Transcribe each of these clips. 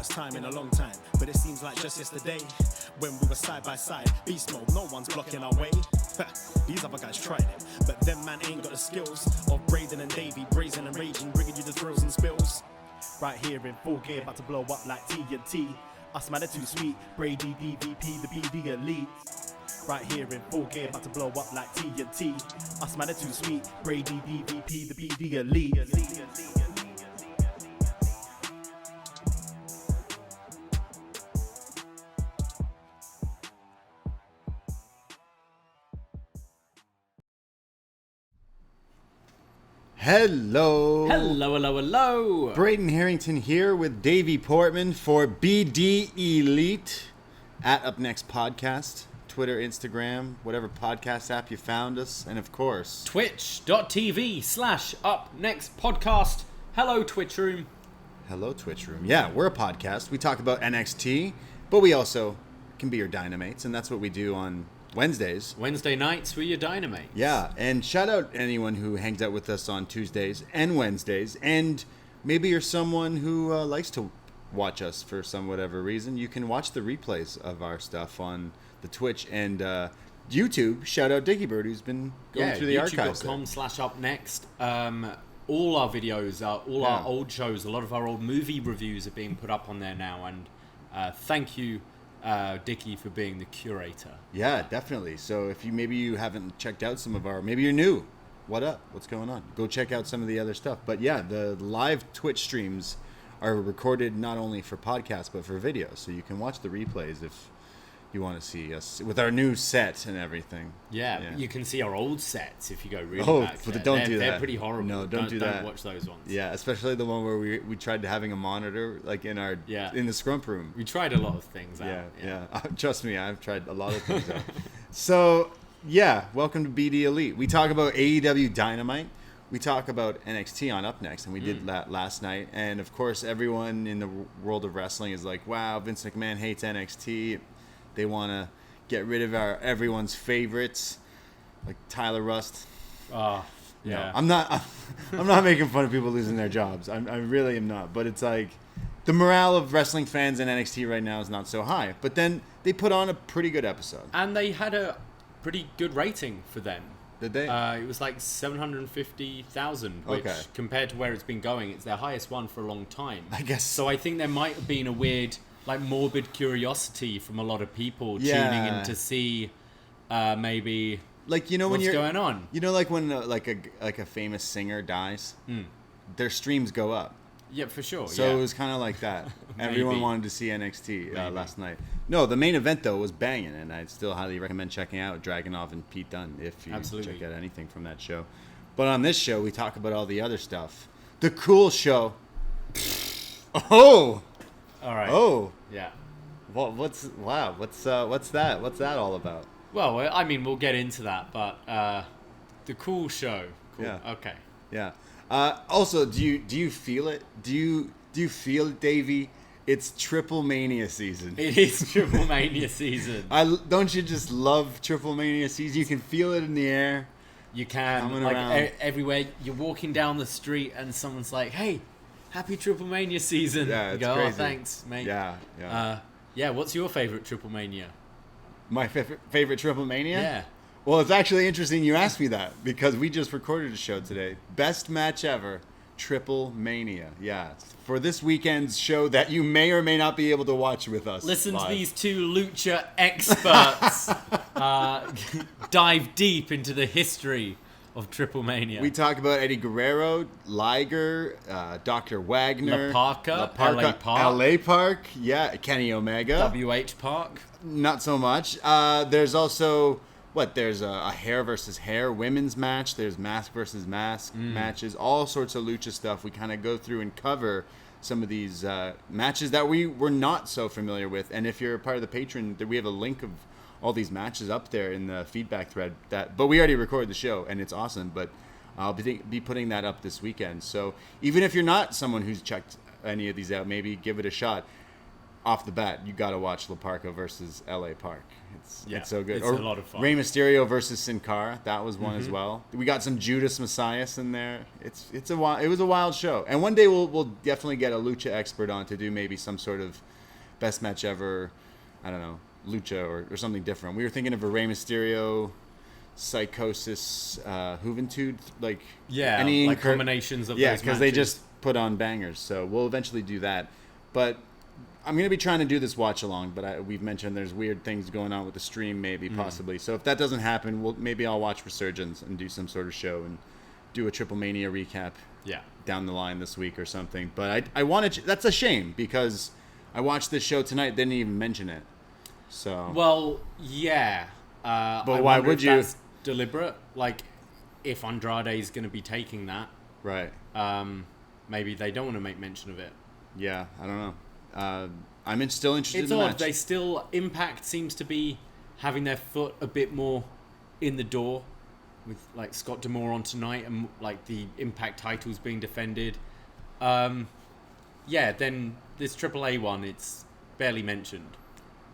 Time in a long time, but it seems like just yesterday when we were side by side, beast mode, no one's blocking our way. These other guys tried it, but them man ain't got the skills of Braden and Davie, brazen and raging, bringing you the thrills and spills. Right here in full gear, about to blow up like TNT. Us man are too sweet, Brady DVP, the BDElite. Right here in full gear, about to blow up like TNT. Us man are too sweet, Brady DVP, the BDElite. Hello. Hello, hello, hello. Braden Herrington here with Davie Portman for BDElite at upNXT Podcast, Twitter, Instagram, whatever podcast app you found us, and of course, Twitch.tv/upNXT Podcast. Hello, Twitch Room. Hello, Twitch Room. Yeah, we're a podcast. We talk about NXT, but we also can be your Dynamates, and that's what we do on Wednesdays. Wednesday nights for your Dynamite. Yeah, and shout out anyone who hangs out with us on Tuesdays and Wednesdays. And maybe you're someone who likes to watch us for some whatever reason. You can watch the replays of our stuff on the Twitch and YouTube. Shout out Dickie Bird, who's been going through the archives. YouTube.com/upNXT. All our videos, all our old shows, a lot of our old movie reviews are being put up on there now. And thank you, Dickie, for being the curator. Yeah, definitely. So if you haven't checked out some of our, maybe you're new, what up? What's going on? Go check out some of the other stuff. But yeah, the live Twitch streams are recorded not only for podcasts but for videos, so you can watch the replays if you want to see us with our new set and everything. Yeah, you can see our old sets if you go really back. But don't do that. They're pretty horrible. No, don't do that. Don't watch those ones. Yeah, especially the one where we tried having a monitor like in our in the scrump room. We tried a lot of things out. Yeah. Trust me, I've tried a lot of things out. So, yeah, welcome to BDElite. We talk about AEW Dynamite. We talk about NXT on upNXT, and we did that last night. And, of course, everyone in the world of wrestling is like, wow, Vince McMahon hates NXT. They want to get rid of everyone's favorites, like Tyler Rust. Yeah. I'm not making fun of people losing their jobs. I really am not. But it's like the morale of wrestling fans in NXT right now is not so high. But then they put on a pretty good episode. And they had a pretty good rating for them. Did they? It was like 750,000, which compared to where it's been going, it's their highest one for a long time. I guess. So I think there might have been a weird, like, morbid curiosity from a lot of people tuning in to see maybe like, you know, what's going on. You know, like when like a famous singer dies, their streams go up. Yeah, for sure. So it was kind of like that. Everyone wanted to see NXT last night. No, the main event, though, was banging, and I'd still highly recommend checking out Dragunov and Pete Dunne if you check out anything from that show. But on this show, we talk about all the other stuff. The cool show. Oh! All right. Oh! Yeah. What's that? What's that all about? Well, I mean, we'll get into that, but the cool show. Cool. Yeah. Okay. Yeah. Also, do you feel it? Do you feel it, Davie? It's Triple Mania season. It is Triple Mania season. Don't you just love Triple Mania season? You can feel it in the air. You can, like, everywhere. You're walking down the street and someone's like, "Hey, happy Triple Mania season." Yeah, it's you go, crazy. "Oh, thanks, mate." Yeah. What's your favorite Triple Mania? My favorite Triple Mania? Yeah. Well, it's actually interesting you asked me that because we just recorded a show today. Best match ever, Triple Mania. Yeah. For this weekend's show that you may or may not be able to watch with us. Listen live. to these two lucha experts dive deep into the history of Triple Mania. We talk about Eddie Guerrero, Liger, Dr. Wagner, La Parka, LA Park, yeah, Kenny Omega, WH Park. Not so much. There's also there's a hair versus hair women's match. There's mask versus mask matches. All sorts of lucha stuff. We kind of go through and cover some of these matches that we were not so familiar with. And if you're a part of the Patreon, we have a link of all these matches up there in the feedback thread. But we already recorded the show, and it's awesome. But I'll be putting that up this weekend. So even if you're not someone who's checked any of these out, maybe give it a shot. Off the bat, you got to watch La Parka versus LA Park. It's so good. It's a lot of fun. Rey Mysterio versus Sin Cara, that was one as well. We got some Judas Messias in there. It was a wild show. And one day we'll definitely get a lucha expert on to do maybe some sort of best match ever, I don't know, lucha or something different. We were thinking of a Rey Mysterio, Psychosis, Juventud, any combinations of those matches. Yeah, because they just matches. put on bangers. So we'll eventually do that. But I'm going to be trying to do this watch along, but we've mentioned there's weird things going on with the stream, maybe, possibly. So if that doesn't happen, maybe I'll watch Resurgence and do some sort of show and do a Triple Mania recap down the line this week or something. But I wanted to, that's a shame because I watched this show tonight, didn't even mention it. So well, yeah. But why would you? That's deliberate. Like, if Andrade is going to be taking that, right? Maybe they don't want to make mention of it. Yeah, I don't know. I'm still interested in the match. It's odd. Impact seems to be having their foot a bit more in the door with like Scott D'Amore on tonight and like the Impact titles being defended. Then this AAA one, it's barely mentioned.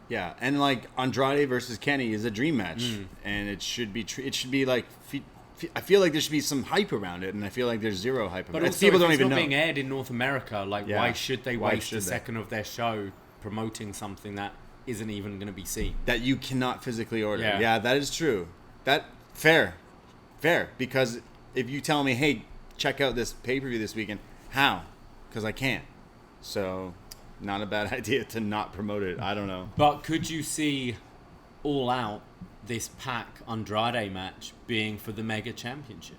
Yeah, and like Andrade versus Kenny is a dream match, and it should be like. I feel like there should be some hype around it, and I feel like there's zero hype about it. But also, people if don't it's even not know. being aired in North America, why should they waste a they? second of their show promoting something that isn't even going to be seen? That you cannot physically order. Yeah. Yeah, that is true. Fair. Because if you tell me, hey, check out this pay-per-view this weekend, how? Because I can't. So, not a bad idea to not promote it. I don't know. But could you see All Out, this Pac Andrade match, being for the Mega Championship?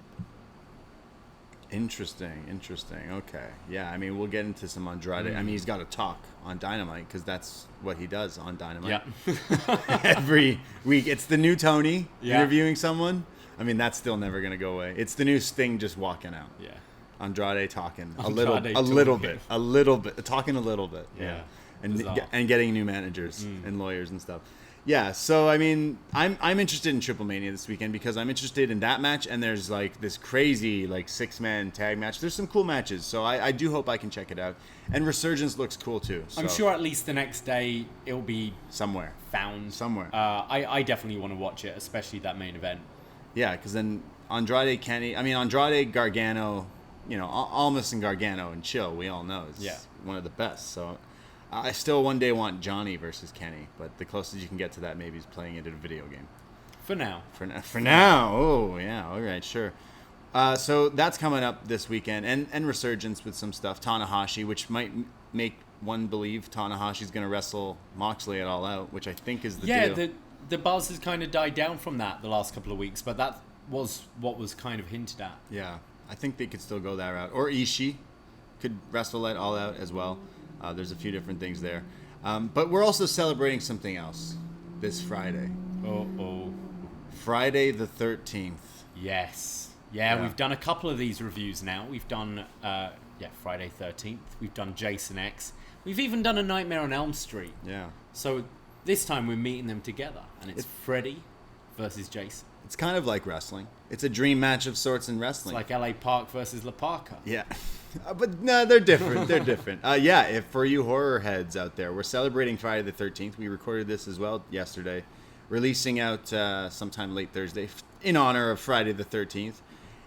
Interesting. Okay. Yeah, I mean, we'll get into some Andrade. I mean, he's got to talk on Dynamite because that's what he does on Dynamite. Yeah. Every week. It's the new Tony interviewing someone. I mean, that's still never going to go away. It's the new Sting just walking out. Yeah. Andrade talking a little bit, talking a little bit. Yeah. And getting new managers and lawyers and stuff. Yeah, so I mean, I'm interested in Triple Mania this weekend because I'm interested in that match, and there's like this crazy like 6-man tag match. There's some cool matches, so I do hope I can check it out. And Resurgence looks cool too. So. I'm sure at least the next day it'll be somewhere found. Somewhere. I definitely want to watch it, especially that main event. Yeah, because then Andrade Gargano, Almas and Gargano and Chill, we all know is one of the best. So. I still one day want Johnny versus Kenny, but the closest you can get to that maybe is playing it in a video game. For now. For now. Oh, yeah. All right, sure. So that's coming up this weekend, and Resurgence with some stuff. Tanahashi, which might make one believe Tanahashi's going to wrestle Moxley at All Out, which I think is the deal. Yeah, the buzz has kind of died down from that the last couple of weeks, but that was what was kind of hinted at. Yeah, I think they could still go that route. Or Ishii could wrestle at All Out as well. There's a few different things there. But we're also celebrating something else this Friday. Friday the 13th. Yes. Yeah, we've done a couple of these reviews now. We've done, Friday 13th. We've done Jason X. We've even done A Nightmare on Elm Street. Yeah. So this time we're meeting them together, and it's Freddy versus Jason. It's kind of like wrestling. It's a dream match of sorts in wrestling. It's like LA Park versus La Parka. Yeah. But no, they're different. They're different. If for you horror heads out there, we're celebrating Friday the 13th. We recorded this as well yesterday, releasing out sometime late Thursday in honor of Friday the 13th.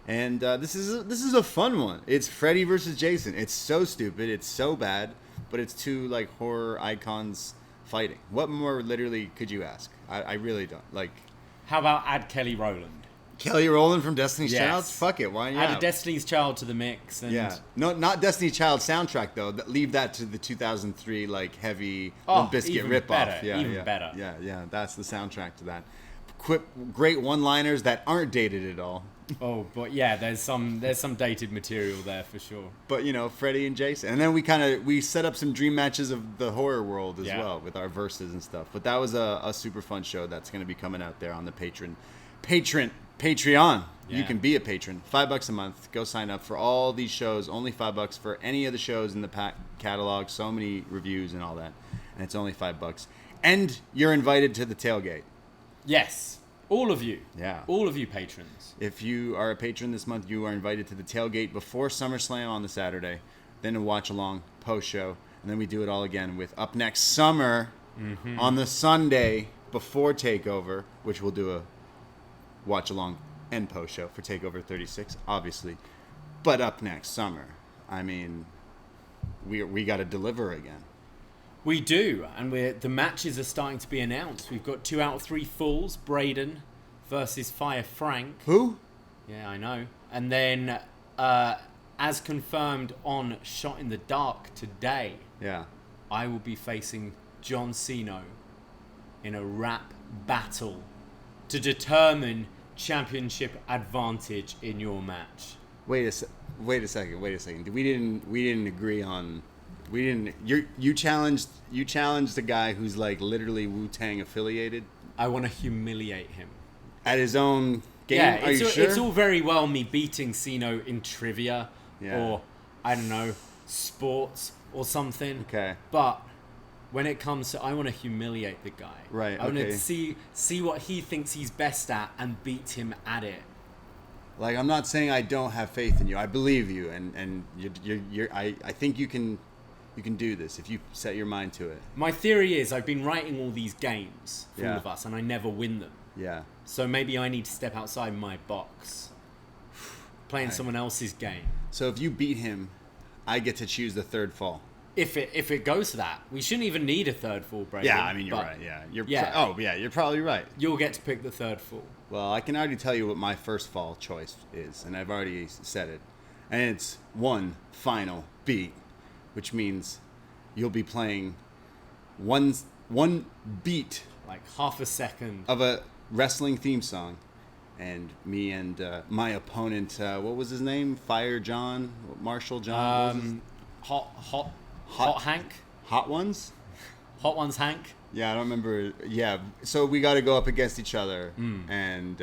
And this is a fun one. It's Freddy versus Jason. It's so stupid. It's so bad, but it's two like horror icons fighting. What more literally could you ask? I really don't like. How about add Kelly Rowland? Kelly Rowland from Destiny's Child? Fuck it, why not? Add a Destiny's Child to the mix. And No, not Destiny's Child soundtrack, though. Leave that to the 2003, like, heavy Limp Bizkit ripoff. Better, even better. Yeah, that's the soundtrack to that. great one-liners that aren't dated at all. Oh, but yeah, there's some dated material there for sure. But Freddie and Jason, and then we set up some dream matches of the horror world as well with our verses and stuff. But that was a super fun show that's going to be coming out there on the Patreon. Yeah. You can be a patron. $5 a month. Go sign up for all these shows. Only $5 for any of the shows in the catalog. So many reviews and all that, and it's only $5. And you're invited to the tailgate. Yes. All of you. Yeah. All of you patrons. If you are a patron this month, you are invited to the tailgate before SummerSlam on the Saturday, then a watch-along post-show, and then we do it all again with Up Next Summer on the Sunday before TakeOver, which we'll do a watch-along and post-show for TakeOver 36, obviously. But Up Next Summer, I mean, we got to deliver again. We do, and the matches are starting to be announced. We've got 2 out of 3 falls. Braden versus Fire Frank. Who? Yeah, I know. And then, as confirmed on Shot in the Dark today, I will be facing John Cena in a rap battle to determine championship advantage in your match. Wait a second. We didn't agree on. We didn't. You challenged the guy who's like literally Wu-Tang affiliated. I want to humiliate him at his own game. Yeah, Are you sure? It's all very well me beating Cena in trivia or I don't know, sports or something. Okay. But when it comes to, I want to humiliate the guy. Right. I want to see what he thinks he's best at and beat him at it. Like, I'm not saying I don't have faith in you. I believe you, and I think you can do this if you set your mind to it. My theory is I've been writing all these games for all of us, and I never win them. Yeah. So maybe I need to step outside my box, playing someone else's game. So if you beat him, I get to choose the third fall. If it goes to that, we shouldn't even need a third fall, Braden. Yeah, I mean you're right. Yeah, you're probably right. You'll get to pick the third fall. Well, I can already tell you what my first fall choice is, and I've already said it, and it's one final beat, which means you'll be playing one beat, like half a second of a wrestling theme song, and me and my opponent, what was his name? Fire John, Marshall John. Hot Hank? Hot Ones? Hot Ones Hank? Yeah, I don't remember. Yeah, so we got to go up against each other, and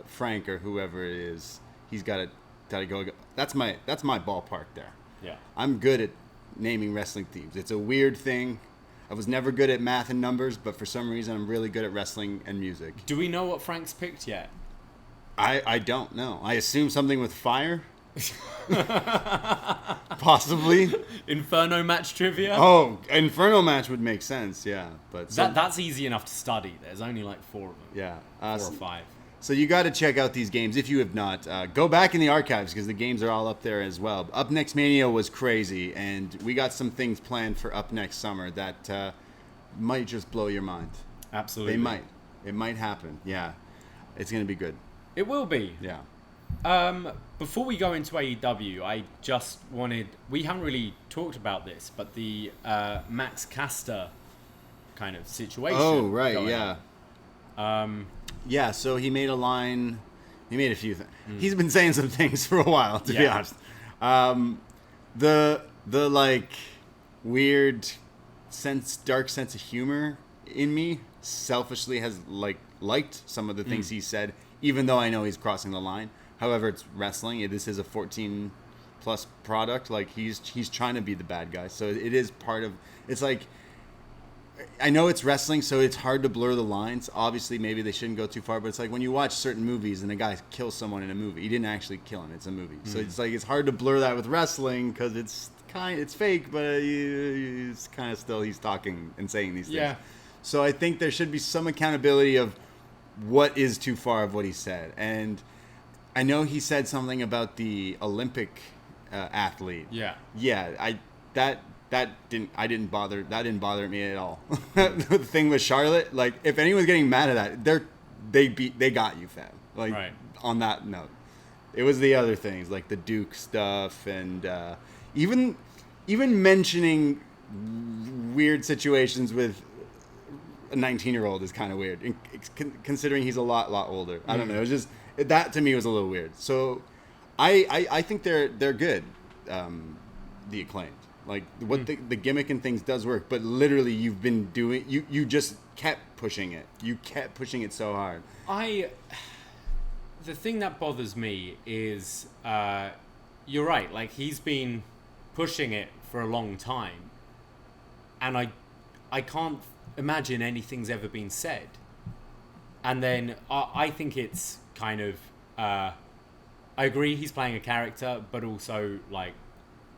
Frank or whoever it is, he's got to go. That's my ballpark there. Yeah. I'm good at naming wrestling themes. It's a weird thing. I was never good at math and numbers, but for some reason I'm really good at wrestling and music. Do we know what Frank's picked yet? I don't know. I assume something with fire. Possibly Inferno match trivia. Oh, Inferno match would make sense. Yeah, but that's easy enough to study. There's only like 4 of them. Yeah, 4 or 5. So you got to check out these games if you have not. Go back in the archives because the games are all up there as well. Up Next Mania was crazy, and we got some things planned for Up Next Summer that might just blow your mind. Absolutely, they might. It might happen. Yeah, it's gonna be good. It will be. Yeah. Before we go into AEW, I just wanted... We haven't really talked about this, but the Max Castor kind of situation. Oh, right, yeah. On. Yeah, so he made a line... He made a few things. He's been saying some things for a while, to be honest. The like, weird dark sense of humor in me selfishly has, liked some of the things he said, even though I know he's crossing the line. However, it's wrestling. This is a 14+ product. Like, he's trying to be the bad guy. So it is part of... It's like... I know it's wrestling, so it's hard to blur the lines. Obviously, maybe they shouldn't go too far, but it's like when you watch certain movies and a guy kills someone in a movie. He didn't actually kill him. It's a movie. So it's like it's hard to blur that with wrestling because it's fake, but it's kind of still he's talking and saying these things. Yeah. So I think there should be some accountability of what is too far of what he said. And I know he said something about the Olympic athlete. Yeah. Yeah. That didn't bother me at all. The thing with Charlotte, like, if anyone's getting mad at that, they got you, fam. Like, right. On that note, it was the other things like the Duke stuff and even mentioning weird situations with a 19-year-old is kind of weird, considering he's a lot older. I don't know. It's just that to me was a little weird. So I think they're good. The Acclaimed, like what the gimmick and things does work, but literally you've been doing you just kept pushing it. You kept pushing it so hard. The thing that bothers me is you're right. Like he's been pushing it for a long time, and I can't imagine anything's ever been said. And then I think it's kind of I agree he's playing a character, but also like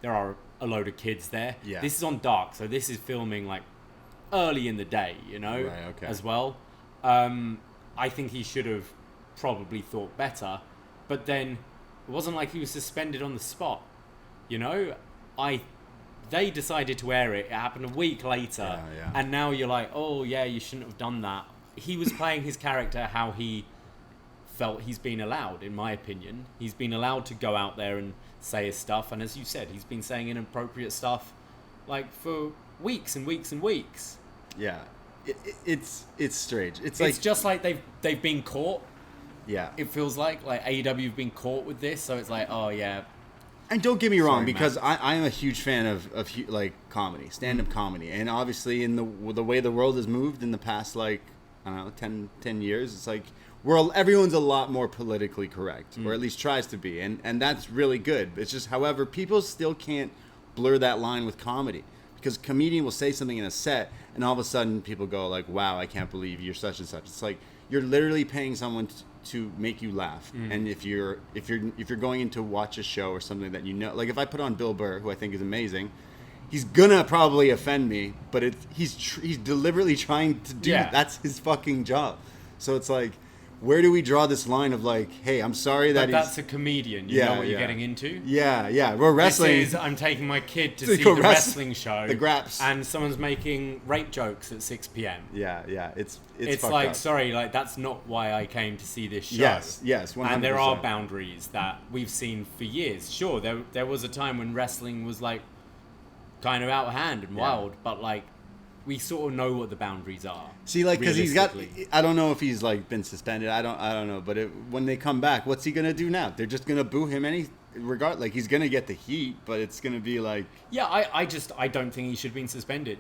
there are a load of kids there. Yeah. This is on Dark, so this is filming like early in the day, you know, Right, okay. as well. I think he should have probably thought better, but then it wasn't like he was suspended on the spot, you know. They decided to air it. It happened a week later, Yeah. and now you're like, oh yeah, you shouldn't have done that. He was playing his character how he felt he's been allowed, in my opinion. He's been allowed to go out there and say his stuff, and as you said, he's been saying inappropriate stuff like for weeks and weeks and weeks. Yeah, it's strange. It's just like they've been caught. Yeah, It feels like AEW have been caught with this, so it's like, oh yeah. and don't get me wrong, Sorry, because Matt. I am a huge fan of like comedy, stand-up comedy, and obviously in the way the world has moved in the past, like I don't know, 10 years, it's like everyone's a lot more politically correct, or at least tries to be, and that's really good. It's just, however, people still can't blur that line with comedy, because a comedian will say something in a set, and all of a sudden people go like, "Wow, I can't believe you're such and such." It's like you're literally paying someone to make you laugh, and if you're going in to watch a show or something that you know, like if I put on Bill Burr, who I think is amazing, he's gonna probably offend me, but he's deliberately trying to do that's his fucking job. So it's like, where do we draw this line of like, hey, I'm sorry that that's a comedian. You know what you're getting into. Yeah. We're wrestling. This is, I'm taking my kid to see the wrestling show. The Graps. And someone's making rape jokes at 6 p.m. Yeah. It's like, up. sorry, like that's not why I came to see this show. Yes, 100%. And there are boundaries that we've seen for years. Sure, there was a time when wrestling was like kind of out of hand and wild, but like we sort of know what the boundaries are. See, like, because he's got, I don't know if he's like been suspended. I don't know. But when they come back, what's he gonna do now? They're just gonna boo him like he's gonna get the heat, but it's gonna be like. Yeah, I don't think he should have been suspended.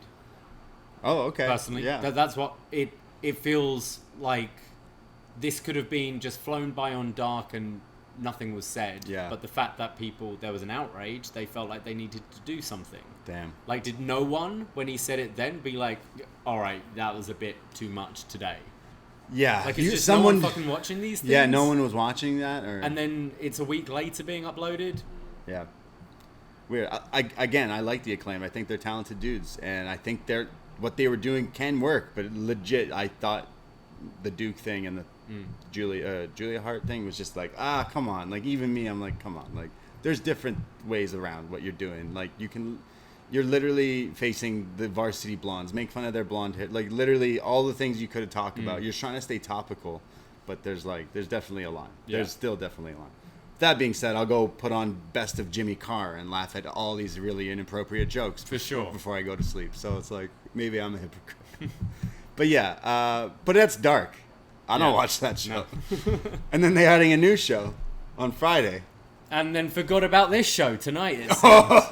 Oh, okay. Personally, that's what it feels like. This could have been just flown by on Dark and nothing was said. Yeah. But the fact that there was an outrage, they felt like they needed to do something. Damn. Like, did no one, when he said it then, be like, all right, that was a bit too much today? Yeah. Like, it's just someone no one fucking watching these things? Yeah, no one was watching that? And then it's a week later being uploaded? Yeah. Weird. I like the Acclaim. I think they're talented dudes. And I think what they were doing can work. But legit, I thought the Duke thing and the Julia Hart thing was just like, come on. Like, even me, I'm like, come on. Like, there's different ways around what you're doing. Like, you're literally facing the Varsity Blondes, make fun of their blonde hair, like literally all the things you could have talked about. You're trying to stay topical, but there's definitely a line. Yeah. There's still definitely a line. That being said, I'll go put on Best of Jimmy Carr and laugh at all these really inappropriate jokes for sure before I go to sleep. So it's like, maybe I'm a hypocrite. But yeah, but that's Dark. I don't watch that show. No. And then they're adding a new show on Friday. And then forgot about this show tonight, it seems.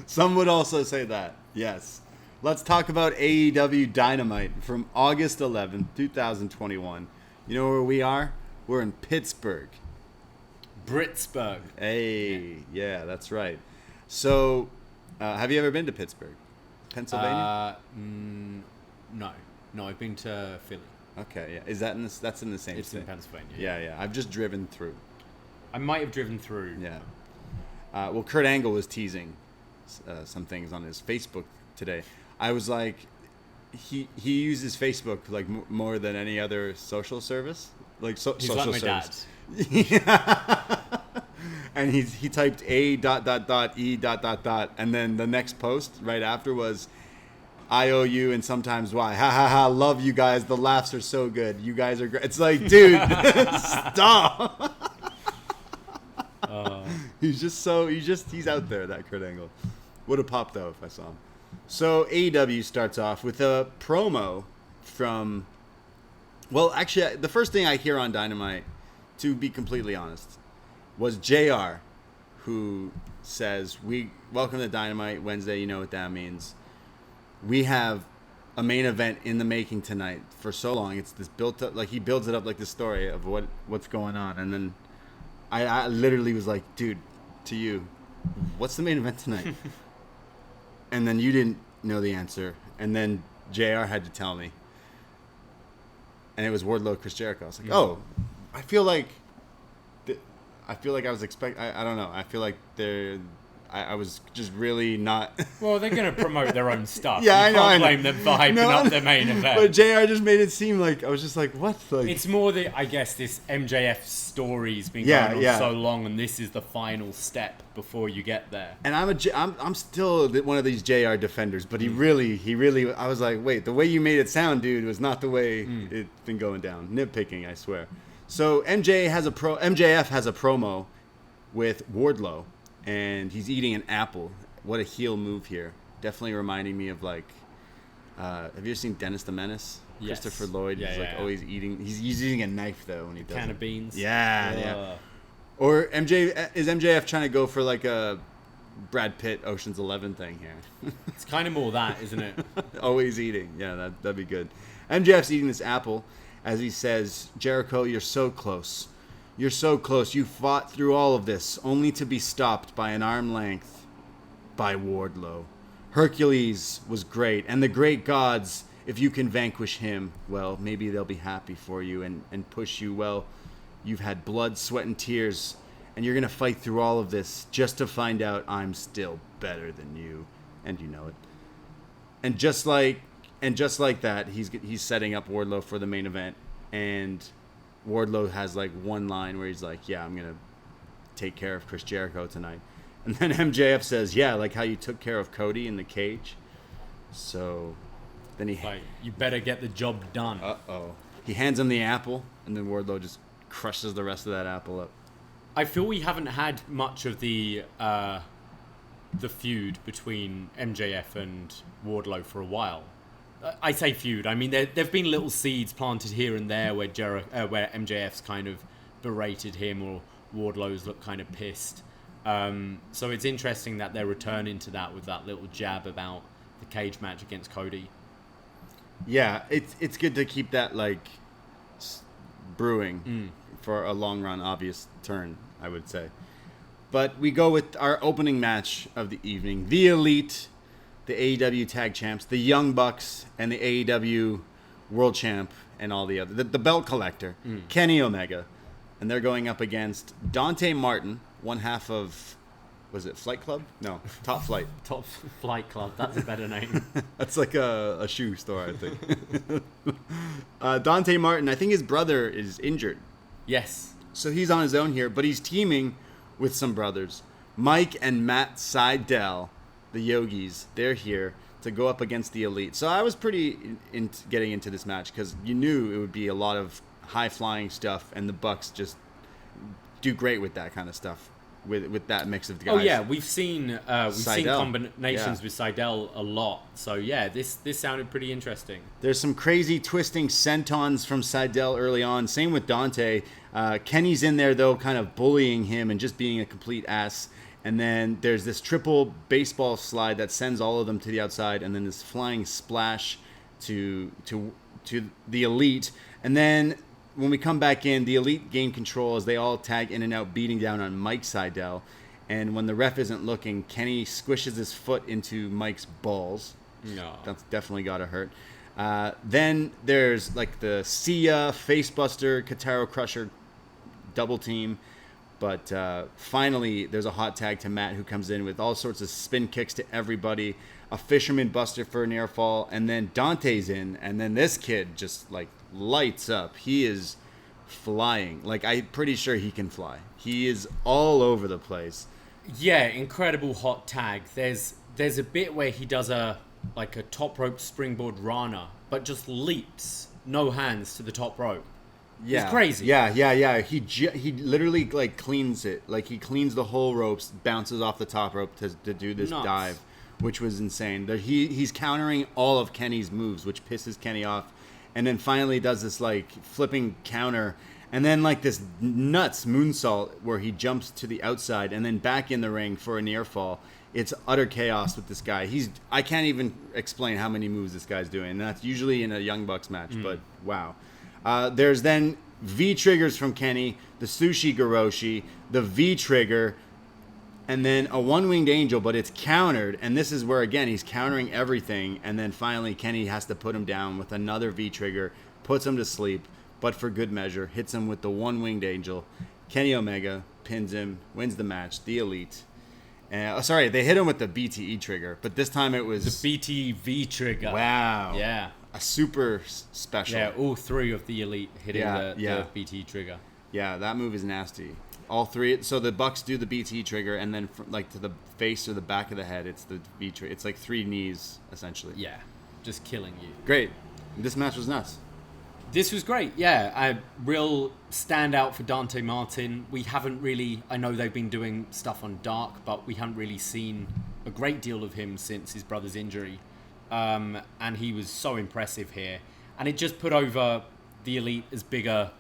Some would also say that, yes. Let's talk about AEW Dynamite from August 11th, 2021. You know where we are? We're in Pittsburgh. Britsburg. Hey, yeah, that's right. So, have you ever been to Pittsburgh, Pennsylvania? No, I've been to Philly. Okay, yeah. Is that that's in the same It's state? in Pennsylvania. Yeah. I've just driven through. I might have driven through. Yeah. Well, Kurt Angle was teasing some things on his Facebook today. I was like, he uses Facebook like more than any other social service, like He's social like my service. dad. Yeah. And he typed A ... E ... and then the next post right after was IOU and sometimes Y. Ha ha ha! Love you guys. The laughs are so good. You guys are great. It's like, dude, stop. He's out there, that Kurt Angle. Would have popped though if I saw him. So AEW starts off with a promo from... Well, actually, the first thing I hear on Dynamite, to be completely honest, was JR, who says, welcome to Dynamite Wednesday, you know what that means. We have a main event in the making tonight for so long. It's this built up, like he builds it up like the story of what's going on. And then I literally was like, dude, to you, what's the main event tonight? And then you didn't know the answer. And then JR had to tell me. And it was Wardlow, Chris Jericho. I was like, oh, I feel like I was expecting. I don't know. I feel like I was just really not. Well, they're going to promote their own stuff. Yeah, you can't blame them for hyping up their main event. But JR just made it seem like I was just like, what? Like, it's more I guess this MJF story's been going on so long, and this is the final step before you get there. And I'm still one of these JR defenders, but he really. I was like, wait, the way you made it sound, dude, was not the way it's been going down. Nitpicking, I swear. So MJF has a promo with Wardlow. And he's eating an apple. What a heel move here. Definitely reminding me of have you ever seen Dennis the Menace? Yes. Christopher Lloyd. Yeah, He's always eating. He's using a knife though when he does. Can of beans. Yeah. Or is MJF trying to go for like a Brad Pitt Ocean's 11 thing here? It's kind of more that, isn't it? Always eating. Yeah, that'd be good. MJF's eating this apple as he says, Jericho, you're so close. You're so close. You fought through all of this, only to be stopped by an arm length by Wardlow. Hercules was great, and the great gods, if you can vanquish him, well, maybe they'll be happy for you and push you. Well, you've had blood, sweat, and tears, and you're going to fight through all of this just to find out I'm still better than you, and you know it. And just like that, he's setting up Wardlow for the main event, and Wardlow has like one line where he's like, yeah, I'm going to take care of Chris Jericho tonight. And then MJF says, yeah, like how you took care of Cody in the cage. So then you better get the job done. Uh-oh. He hands him the apple, and then Wardlow just crushes the rest of that apple up. I feel we haven't had much of the feud between MJF and Wardlow for a while. I say feud. I mean, there've been little seeds planted here and there where MJF's kind of berated him or Wardlow's looked kind of pissed. So it's interesting that they're returning to that with that little jab about the cage match against Cody. Yeah, it's good to keep that like brewing for a long run, obvious turn, I would say. But we go with our opening match of the evening: the Elite, the AEW Tag Champs, the Young Bucks, and the AEW World Champ, and all the other the belt collector, Kenny Omega, and they're going up against Dante Martin, one half of, was it Flight Club? No, Top Flight. Top Flight Club. That's a better name. That's like a shoe store, I think. Dante Martin, I think his brother is injured. Yes. So he's on his own here, but he's teaming with some brothers. Mike and Matt Sydal, the Yogis, they're here to go up against the Elite. So I was pretty into getting into this match because you knew it would be a lot of high-flying stuff, and the Bucks just do great with that kind of stuff, with that mix of guys. Oh yeah, we've seen Sydal. combinations with Sydal a lot. So yeah, this sounded pretty interesting. There's some crazy twisting sentons from Sydal early on. Same with Dante. Kenny's in there though, kind of bullying him and just being a complete ass. And then there's this triple baseball slide that sends all of them to the outside, and then this flying splash to the Elite. And then when we come back in, the Elite gain control as they all tag in and out, beating down on Mike Sydal. And when the ref isn't looking, Kenny squishes his foot into Mike's balls. No. That's definitely got to hurt. Then there's like the Sia, Facebuster, Kataro Crusher double team. But finally, there's a hot tag to Matt, who comes in with all sorts of spin kicks to everybody, a Fisherman Buster for an air fall, and then Dante's in, and then this kid just like lights up. He is flying. Like, I'm pretty sure he can fly. He is all over the place. Yeah, incredible hot tag. There's a bit where he does a top rope springboard Rana, but just leaps, no hands, to the top rope. Yeah, it's crazy. Yeah. He literally like cleans it. Like he cleans the whole ropes, bounces off the top rope to do this Nuts. dive, which was insane. He's countering all of Kenny's moves, which pisses Kenny off, and then finally does this like flipping counter, and then like this nuts moonsault where he jumps to the outside and then back in the ring for a near fall. It's utter chaos with this guy. I can't even explain how many moves this guy's doing. And that's usually in a Young Bucks match, but wow. There's then V triggers from Kenny, the Sushi Garoshi, the V trigger, and then a one-winged angel, but it's countered. And this is where, again, he's countering everything. And then finally, Kenny has to put him down with another V trigger, puts him to sleep, but for good measure, hits him with the one-winged angel. Kenny Omega pins him, wins the match, the Elite. Sorry, they hit him with the BTE trigger, but this time it was... The BTV trigger. Wow. Yeah. A super special. Yeah, all three of the Elite hitting the BTE trigger. Yeah, that move is nasty. All three. So the Bucks do the BTE trigger, and then to the face or the back of the head, it's the V trigger. It's like 3 knees, essentially. Yeah, just killing you. Great. This match was nuts. This was great, yeah. A real standout for Dante Martin. We haven't really... I know they've been doing stuff on Dark, but we haven't really seen a great deal of him since his brother's injury. And he was so impressive here. And it just put over the Elite as bigger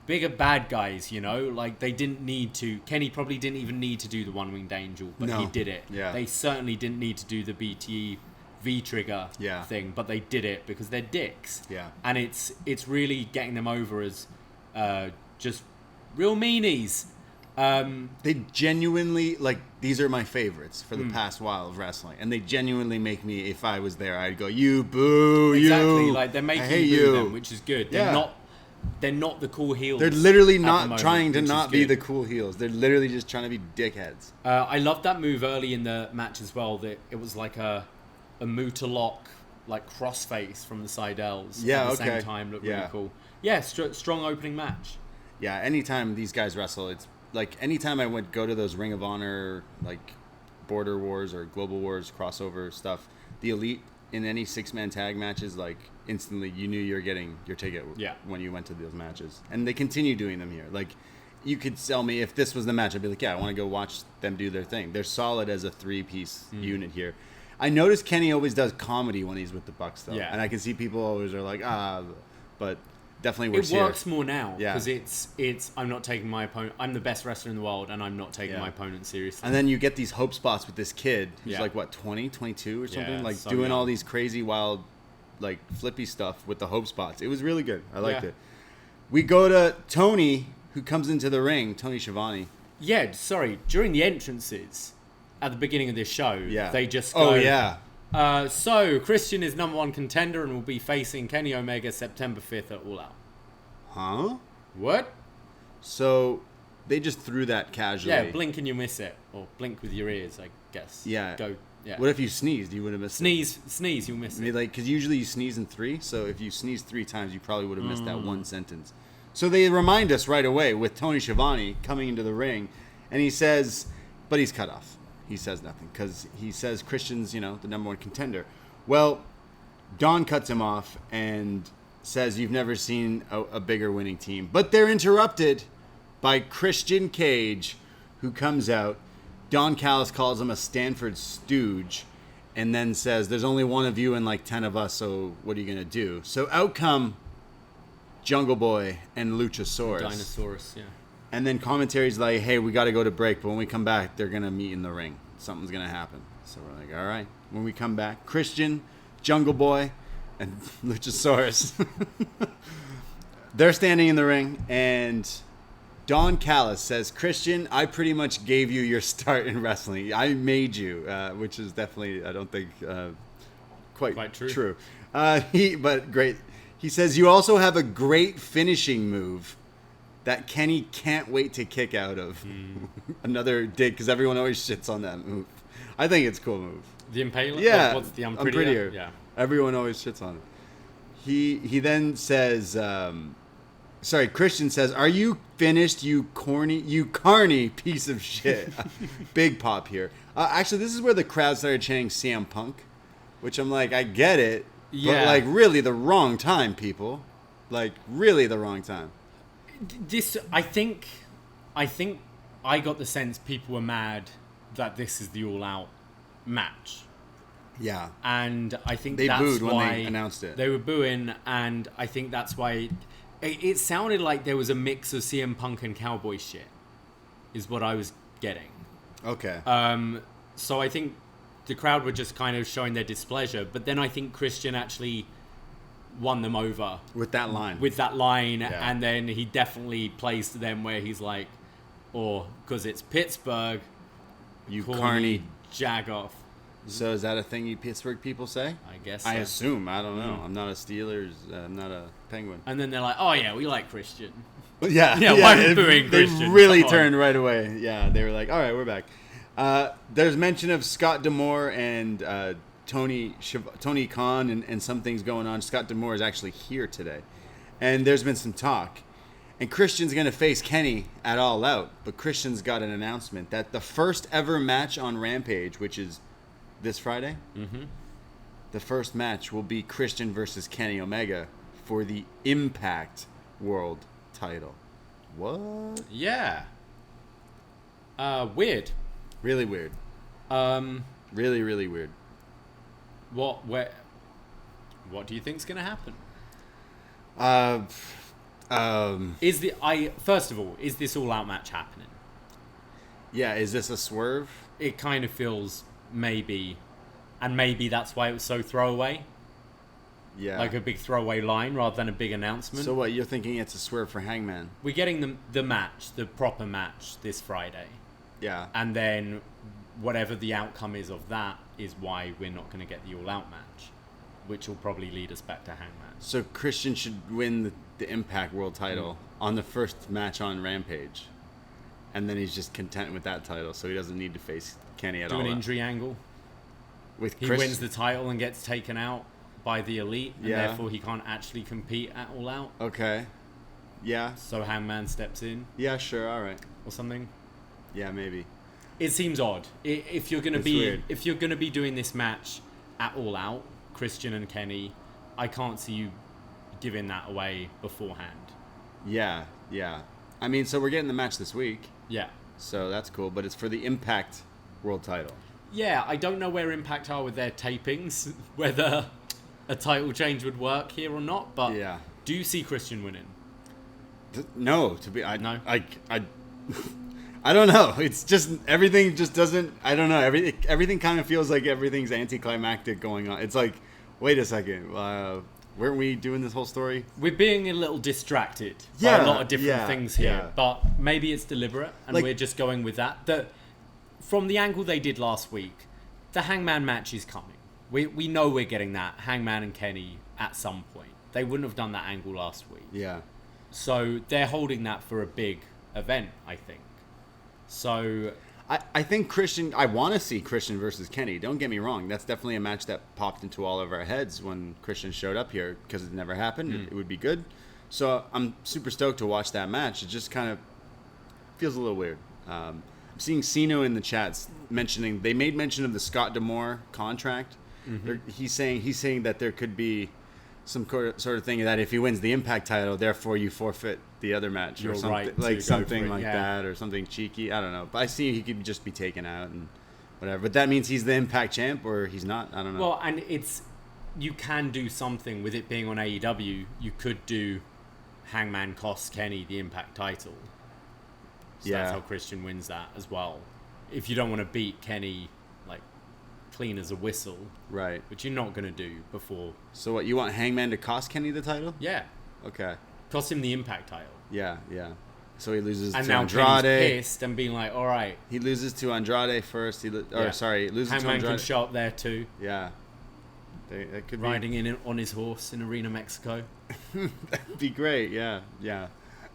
bad guys, you know? Like, they didn't need to... Kenny probably didn't even need to do the one-winged angel, but he did it. Yeah. They certainly didn't need to do the BTE V-trigger thing, but they did it because they're dicks. Yeah. And it's really getting them over as just real meanies. They genuinely, like, these are my favorites for the past while of wrestling. And they genuinely make me, if I was there, I'd go, you, boo, exactly. you. Like, they're making I hate you boo you. them, which is good. They're not the cool heels. They're literally at the not moment, trying to which not is be good. the cool heels. They're literally just trying to be dickheads. I loved that move early in the match as well. That it was like a Muta lock, like crossface from the Sydals. Yeah, at the okay. same time, looked really cool. Yeah, strong opening match. Yeah, anytime these guys wrestle, it's like anytime I go to those Ring of Honor, like Border Wars or Global Wars crossover stuff, the Elite in any 6-man tag matches, like instantly you knew you were getting your ticket when you went to those matches. And they continue doing them here. Like, you could sell me, if this was the match, I'd be like, yeah, I want to go watch them do their thing. They're solid as a 3-piece unit here. I notice Kenny always does comedy when he's with the Bucks, though. Yeah. And I can see people always are like, but definitely works It works more now Yeah. because it's I'm not taking my opponent. I'm the best wrestler in the world, and I'm not taking my opponent seriously. And then you get these hope spots with this kid who's Yeah. like, what, 20, 22 or something? Yeah, like so doing young. all these crazy, wild, like flippy stuff with the hope spots. It was really good. I liked it. We go to Tony, who comes into the ring, Tony Schiavone. Yeah, sorry. During the entrances at the beginning of this show, they just go, Oh, yeah. So, Christian is #1 contender and will be facing Kenny Omega September 5th at All Out. Huh? What? So they just threw that casually. Yeah, blink and you miss it. Or blink with your ears, I guess. Yeah. Go. Yeah. What if you sneezed? You would have missed Sneeze, you'll miss it. it. Like, because usually you sneeze in 3, so if you sneeze 3 times, you probably would have missed that one sentence. So they remind us right away with Tony Schiavone coming into the ring, and he says, but he's cut off. He says nothing because he says Christian's, the #1 contender. Well, Don cuts him off and says you've never seen a bigger winning team. But they're interrupted by Christian Cage, who comes out. Don Callis calls him a Stanford stooge and then says, there's only one of you and like 10 of us, so what are you going to do? So out come Jungle Boy and Luchasaurus. Dinosaurus, yeah. And then commentary's like, hey, we got to go to break, but when we come back, they're going to meet in the ring. Something's going to happen. So we're like, all right. When we come back, Christian, Jungle Boy, and Luchasaurus. They're standing in the ring, and Don Callis says, Christian, I pretty much gave you your start in wrestling. I made you, which is definitely, I don't think, quite true. But great. He says, you also have a great finishing move that Kenny can't wait to kick out of. Another dig, because everyone always shits on that move. I think it's a cool move. The Impaler? Yeah. What's the I'm prettier. Yeah. Everyone always shits on it. He then says, Christian says, are you finished, you carny piece of shit? Big pop here. Actually, this is where the crowd started chanting CM Punk, which I'm like, I get it. Yeah. But like really the wrong time, people. Like really the wrong time. This, I think I got the sense people were mad that this is the All Out match. Yeah. And I think They that's booed why when they announced it. They were booing, and I think that's why it sounded like there was a mix of CM Punk and Cowboy shit, is what I was getting. Okay. So I think the crowd were just kind of showing their displeasure, but then I think Christian actually won them over with that line. Yeah. And then he definitely plays to them where he's like, or because it's Pittsburgh, you corny carny jagoff. So is that a thing you Pittsburgh people say? I guess I so. assume. I don't know. I'm not a Steelers. I'm not a Penguin. And then they're like, oh yeah, we like Christian. Yeah. Why are we booing They Christian? really turned right away. Yeah, they were like, all right, we're back. There's mention of Scott D'Amore and Tony Khan and some things going on. Scott D'Amore is actually here today. And there's been some talk. And Christian's going to face Kenny at All Out. But Christian's got an announcement that the first ever match on Rampage, which is this Friday, the first match will be Christian versus Kenny Omega for the Impact World title. What? Yeah. Weird. Really weird. Really, really weird. What do you think's going to happen? First of all, is this all-out match happening? Yeah, is this a swerve? It kind of feels maybe that's why it was so throwaway. Yeah. Like a big throwaway line rather than a big announcement. So what, you're thinking it's a swerve for Hangman? We're getting the match, the proper match this Friday. Yeah. And then whatever the outcome is of that is why we're not going to get the all-out match, which will probably lead us back to Hangman. So Christian should win the Impact World title on the first match on Rampage. And then he's just content with that title, so he doesn't need to face Kenny at all. Do an injury angle. With He wins the title and gets taken out by the Elite, and Yeah. therefore he can't actually compete at All Out. Okay. Yeah. So Hangman steps in Yeah, sure, all right. or something. Yeah, maybe. It seems odd. If you're gonna It's be weird. if you're gonna be doing this match at All Out, Christian and Kenny, I can't see you giving that away beforehand. Yeah, yeah. I mean, so we're getting the match this week, Yeah. so that's cool, but it's for the Impact World title. Yeah, I don't know where Impact are with their tapings, whether a title change would work here or not, but Yeah. do you see Christian winning? No, to be No? I don't know. It's just everything just doesn't. I don't know. Everything kind of feels like everything's anticlimactic going on. It's like, wait a second, weren't we doing this whole story? We're being a little distracted by Yeah, a lot of different yeah, things here, yeah. but maybe it's deliberate, and Like- we're just going with that. From the angle they did last week, the Hangman match is coming. We know we're getting that Hangman and Kenny at some point. They wouldn't have done that angle last week. Yeah. So they're holding that for a big event, I think. So I think Christian. I want to see Christian versus Kenny. Don't get me wrong. That's definitely a match that popped into all of our heads when Christian showed up here because it never happened. It would be good. So I'm super stoked to watch that match. It just kind of feels a little weird. I'm seeing Sino in the chats mentioning they made mention of the Scott D'Amore contract. He's saying that there could be some sort of thing that if he wins the Impact title, therefore you forfeit the other match You're or something right to like go something for it, like yeah. that or something cheeky. I don't know, but I see he could just be taken out and whatever. But that means he's the Impact champ or he's not. I don't know. well, and you can do something with it being on AEW. You could do Hangman costs Kenny the Impact title. So Yeah. that's how Christian wins that as well. If you don't want to beat Kenny like clean as a whistle, Right. which you're not going to do before. So what, you want Hangman to cost Kenny the title? Yeah, Okay. cost him the Impact title. Yeah, yeah. So he loses And to now Andrade. Kenny's pissed and being like, all right, He loses to Andrade first. He loses to Hangman Andrade. can show up there too, Yeah. That could riding in on his horse in Arena Mexico. be great. Yeah, yeah.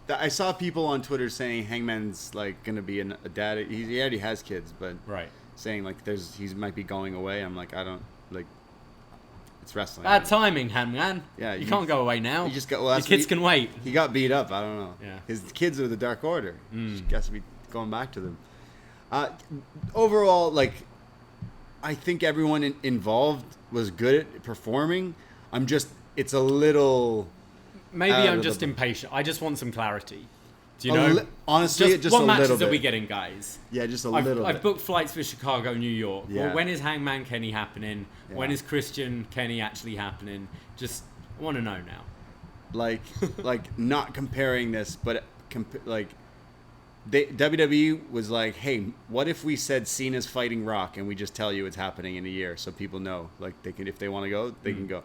I saw people on Twitter saying Hangman's like gonna be a dad. He already has kids, but Right. saying like he might be going away. I'm like, I don't like. It's wrestling. Bad timing, Hangman. Yeah, you you- can't go away now. You just got. Well, Your that's kids what can wait. He got beat up. I don't know. Yeah. His kids are the Dark Order. Just got to be going back to them. Overall, like, I think everyone involved was good at performing. It's a little. Maybe out I'm of just the- impatient. I just want some clarity. Do you know? Honestly, just what a matches little bit. are we getting, guys? Yeah, just a little bit. I've booked flights for Chicago, New York. Yeah. Well, when is Hangman Kenny happening? Yeah. When is Christian Kenny actually happening? Just I want to know now. Like not comparing this, but WWE was like, hey, what if we said Cena's fighting Rock and we just tell you it's happening in a year so people know, like they can, if they want to go, they can go.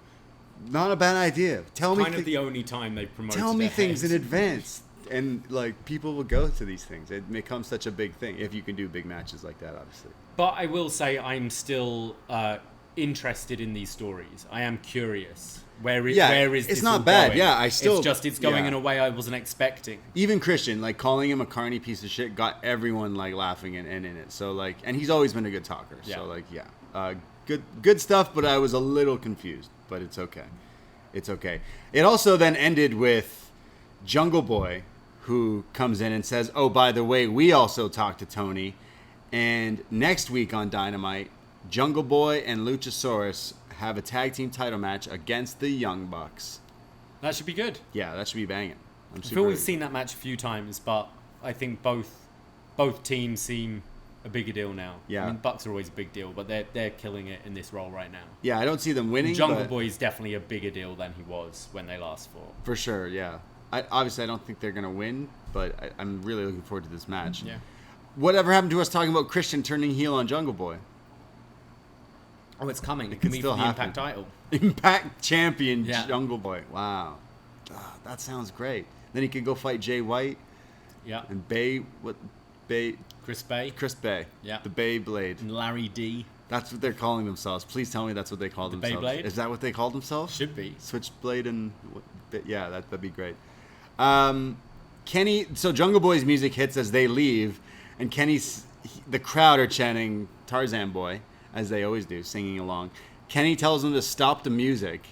Not a bad idea. Tell me. Kind of the only time they promoted. Tell me things in in advance, and like people will go to these things. It becomes such a big thing if you can do big matches like that, obviously. But I will say I'm still interested in these stories. I am curious. Where is it's this not all bad. going? Yeah, it's going in a way I wasn't expecting. Even Christian, like calling him a carny piece of shit, got everyone like laughing and in it. So like, and he's always been a good talker. Yeah. So like, good stuff. But I was a little confused. But it's okay. It's okay. It also then ended with Jungle Boy, who comes in and says, "Oh, by the way, we also talked to Tony, and next week on Dynamite, Jungle Boy and Luchasaurus have a tag team title match against the Young Bucks." That should be good. Yeah, that should be banging. I feel we've seen that match a few times, but I think both teams seem a bigger deal now. Yeah. I mean, Bucks are always a big deal, but they're killing it in this role right now. Yeah, I don't see them winning. Jungle Boy is definitely a bigger deal than he was when they last fought. For sure, yeah. Obviously, I don't think they're going to win, but I'm really looking forward to this match. Yeah. Whatever happened to us talking about Christian turning heel on Jungle Boy? Oh, it's coming. It could can be still for the happen. Impact title. Impact champion Yeah. Jungle Boy. Wow. That sounds great. Then he could go fight Jay White Yeah. and Chris Bay. Chris Bay. Yeah. The Beyblade. And Larry D. That's what they're calling themselves. Please tell me that's what they call themselves. Beyblade? Is that what they call themselves? Should be. Switchblade and yeah, that'd be great. Kenny, so Jungle Boy's music hits as they leave, and the crowd are chanting Tarzan Boy, as they always do, singing along. Kenny tells them to stop the music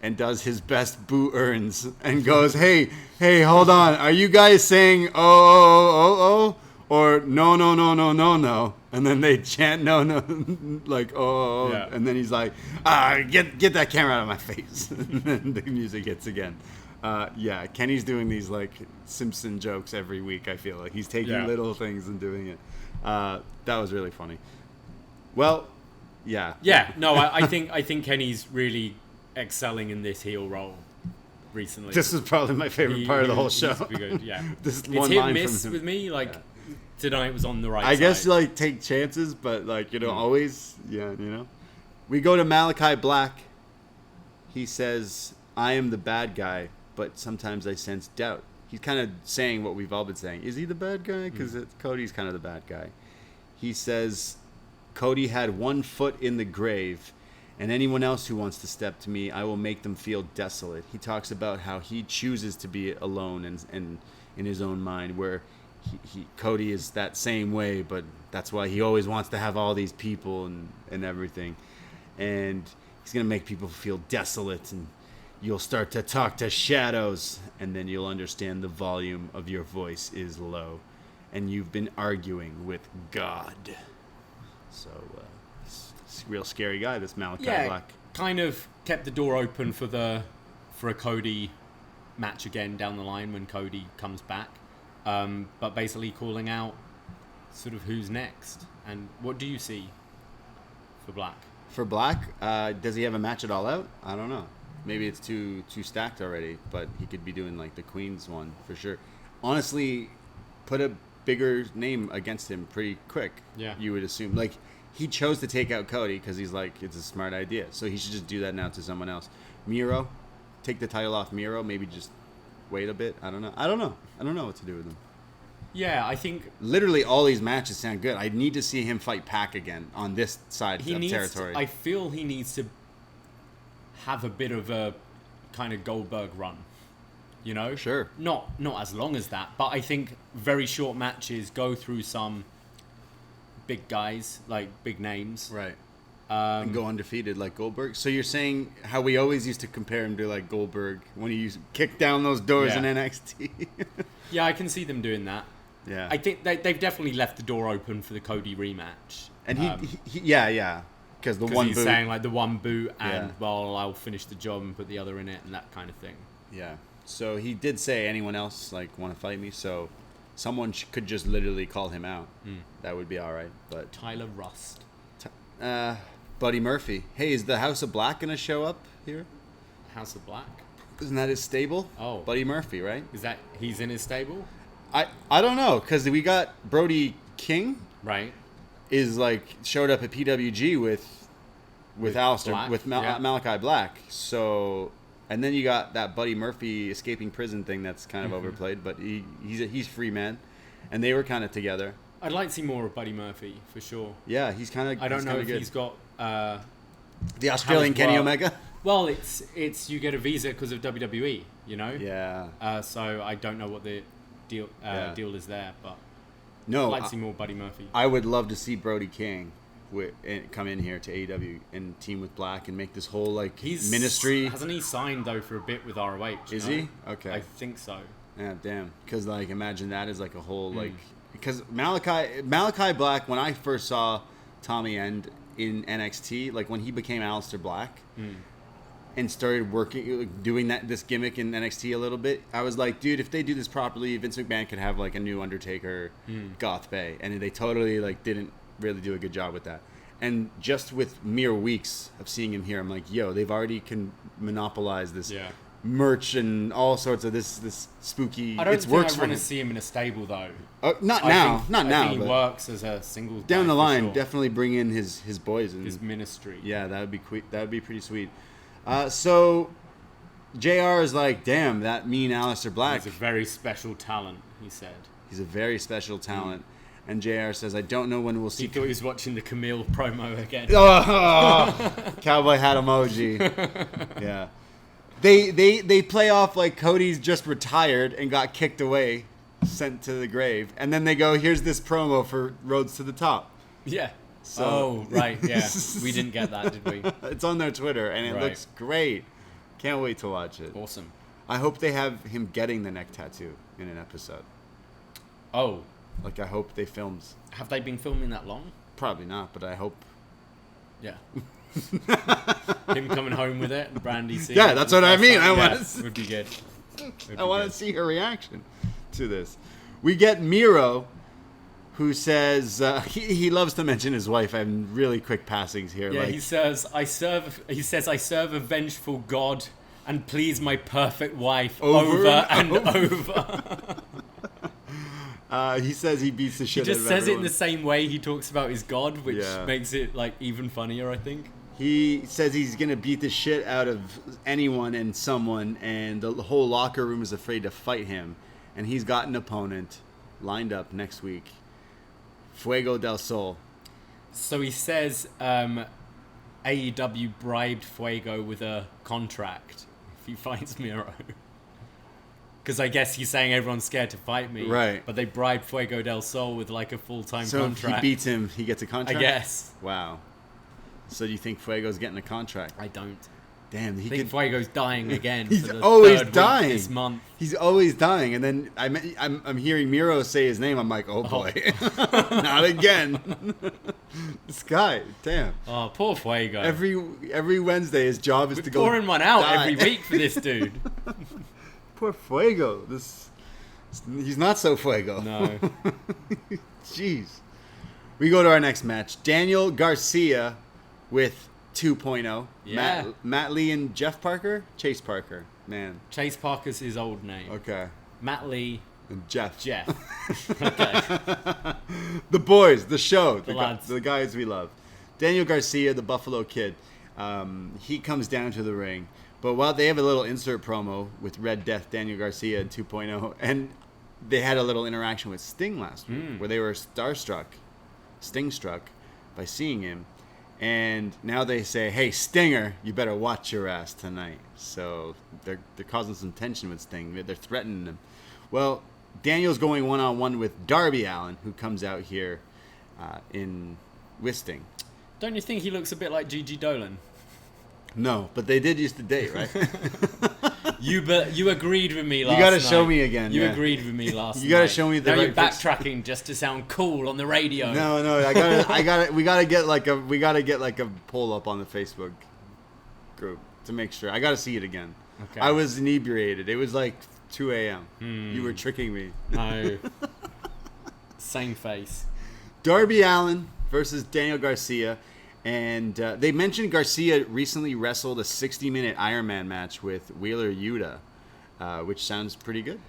and does his best Boo Earns and goes, hey, hold on. Are you guys saying oh, or no, and then they chant no, like oh, Yeah. and then he's like, get that camera out of my face. And then the music hits again. Yeah, Kenny's doing these like Simpson jokes every week. I feel like he's taking little things and doing it. That was really funny. Well, yeah. Yeah. No, I think Kenny's really excelling in this heel role recently. This is probably my favorite part of the whole show. He's pretty good, yeah. This it's one hit line miss from him. with me. Like tonight was on the right. I guess side. like take chances, but like always, We go to Malachi Black. He says, "I am the bad guy, but sometimes I sense doubt." He's kind of saying what we've all been saying. Is he the bad guy? Because Cody's kind of the bad guy. He says, "Cody had one foot in the grave, and anyone else who wants to step to me, I will make them feel desolate." He talks about how he chooses to be alone and in his own mind, where Cody is that same way, but that's why he always wants to have all these people and everything. And he's going to make people feel desolate, and you'll start to talk to shadows, and then you'll understand the volume of your voice is low, and you've been arguing with God. So, he's a real scary guy, this Malachi Black. Kind of kept the door open for a Cody match again down the line when Cody comes back. But basically calling out sort of who's next. And what do you see for Black? For Black, does he have a match at All Out? I don't know. Maybe it's too stacked already, but he could be doing like the Queen's one for sure. Honestly, put a bigger name against him pretty quick. Yeah. You would assume. Like, he chose to take out Cody because he's like, it's a smart idea. So he should just do that now to someone else. Miro, take the title off Miro. Maybe just wait a bit. I don't know. I don't know what to do with him. Yeah, I think literally all these matches sound good. I need to see him fight Pac again on this side of territory. I feel he needs to have a bit of a kind of Goldberg run. You know? Sure. Not as long as that, but I think very short matches, go through some big guys, like big names. Right. And go undefeated like Goldberg. So you're saying how we always used to compare him to like Goldberg when he used to kick down those doors in NXT. Yeah, I can see them doing that. Yeah. I think they've definitely left the door open for the Cody rematch. And he because the one he's boot. saying like the one boot and well, I'll finish the job and put the other in it and that kind of thing. Yeah. So he did say anyone else like want to fight me. So someone could just literally call him out. That would be all right. But Tyler Rust. Buddy Murphy. Hey, is the House of Black gonna show up here? House of Black. Isn't that his stable? Oh. Buddy Murphy, right? Is that he's in his stable? I don't know, because we got Brody King Right. is like showed up at PWG with Alistair Black, with yeah. Malachi Black. So and then you got that Buddy Murphy escaping prison thing that's kind of overplayed, but he's free man, and they were kind of together. I'd like to see more of Buddy Murphy for sure. Yeah, he's kind of. I don't know if good. he's got. The Australian Kenny Omega. Well, it's you get a visa because of WWE, you know. Yeah. So I don't know what the deal is there, but No, I'd like to see more Buddy Murphy. I would love to see Brody King come in here to AEW and team with Black and make this whole like ministry. Hasn't he signed though for a bit with ROH? Is he? Okay. I think so. Yeah, damn. Because like imagine that as like a whole like because Malachi Black, when I first saw Tommy End in NXT, like when he became Aleister Black and started working, like, doing this gimmick in NXT a little bit, I was like, dude, if they do this properly, Vince McMahon could have like a new Undertaker, Goth Bay, and they totally like didn't really do a good job with that. And just with mere weeks of seeing him here, I'm like, yo, they've already monopolized this merch and all sorts of this spooky. I don't it's think works I for want him. to see him in a stable though. Not I now. think he But works as a single down guy the for line, sure. definitely bring in his boys and His ministry. yeah, that would be that would be pretty sweet. So JR is like, damn, that mean Aleister Black. He's a very special talent, he said. He's a very special talent. And JR says, I don't know when we'll see. He thought he was watching the Camille promo again. Oh, cowboy hat emoji. Yeah. They play off like Cody's just retired and got kicked away, sent to the grave. And then they go, here's this promo for Roads to the Top. Yeah. So, oh, right, yeah. We didn't get that, did we? It's on their Twitter, and it looks great. Can't wait to watch it. Awesome. I hope they have him getting the neck tattoo in an episode. Oh. Like, I hope they filmed. Have they been filming that long? Probably not, but I hope. Yeah. Him coming home with it, and Brandy seeing Yeah, it that's for the what I first mean. time. I want Yeah, to. would be good. I want to see her reaction to this. We get Miro, who says he loves to mention his wife. I have really quick passings here. Yeah, like, he says I serve a vengeful God and please my perfect wife over and over. He says he beats the shit He out just of says it in everyone. the same way he talks about his God, which Yeah. makes it like even funnier, I think. He says he's going to beat the shit out of anyone and someone, and the whole locker room is afraid to fight him. And he's got an opponent lined up next week. Fuego del Sol. So he says AEW bribed Fuego with a contract if he fights Miro. Because I guess he's saying everyone's scared to fight me. Right. But they bribed Fuego del Sol with like a full-time So contract. if he beats him, he gets a contract? I guess. Wow. So do you think Fuego's getting a contract? I don't. Damn, I he think could. Fuego's dying again. He's for the always third week dying this month. He's always dying, and then I'm hearing Miro say his name. I'm like, oh boy, not again. This guy, damn. Oh, poor Fuego. Every Wednesday, his job is We're to go pouring one out die. every week for this dude. Poor Fuego. He's not so Fuego. No. Jeez. We go to our next match. Daniel Garcia with 2.0. Yeah. Matt Lee and Jeff Parker? Chase Parker. Man. Chase Parker's his old name. Okay. Matt Lee, And Jeff. okay. The boys, the show. The lads. The guys we love. Daniel Garcia, the Buffalo Kid. He comes down to the ring. But while they have a little insert promo with Red Death, Daniel Garcia, and 2.0, and they had a little interaction with Sting last week where they were Sting-struck by seeing him. And now they say, hey, Stinger, you better watch your ass tonight. So they're causing some tension with Sting. They're threatening him. Well, Daniel's going one-on-one with Darby Allin, who comes out here with Sting. Don't you think he looks a bit like Gigi Dolan? No, but they did used to date, right? You agreed with me last night. You gotta show me again. You yeah. agreed with me last night. You gotta show me the now right you're backtracking just to sound cool on the radio. No, we gotta get like a pull up on the Facebook group to make sure. I gotta see it again. Okay. I was inebriated. It was like 2 a.m. You were tricking me. No. Same face. Darby Allin versus Daniel Garcia. And they mentioned Garcia recently wrestled a 60-minute Iron Man match with Wheeler Yuta, which sounds pretty good.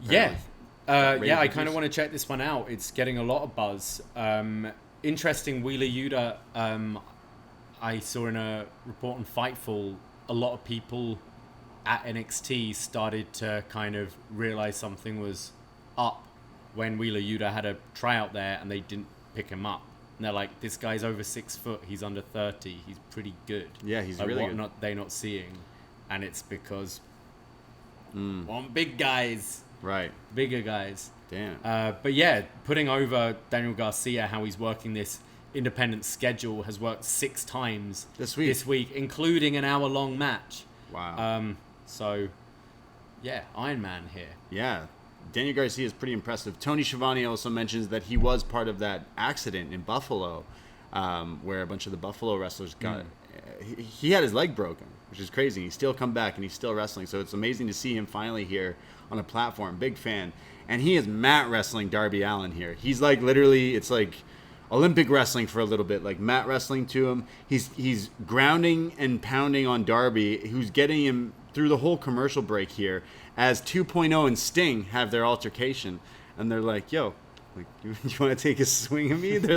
Yeah. Yeah, I Rampage. kind of want to check this one out. It's getting a lot of buzz. Interesting, Wheeler Yuta, I saw in a report on Fightful, a lot of people at NXT started to kind of realize something was up when Wheeler Yuta had a tryout there and they didn't pick him up. And they're like, this guy's over 6 foot, he's under 30, he's pretty good. Yeah, he's like, really what good. Not they not seeing? And it's because want big guys, Right. bigger guys. Damn. But yeah, putting over Daniel Garcia, how he's working this independent schedule, has worked 6 times This week. including an hour-long match. Wow. So, yeah, Iron Man here. Yeah. Daniel Garcia is pretty impressive. Tony Schiavone also mentions that he was part of that accident in Buffalo, where a bunch of the Buffalo wrestlers got... He had his leg broken, which is crazy. He's still come back and he's still wrestling. So it's amazing to see him finally here on a platform. Big fan. And he is mat wrestling Darby Allin here. He's like literally, it's like Olympic wrestling for a little bit, like mat wrestling to him. He's grounding and pounding on Darby, who's getting him through the whole commercial break here, as 2.0 and Sting have their altercation, and they're like, "Yo, like, you want to take a swing at me?" They're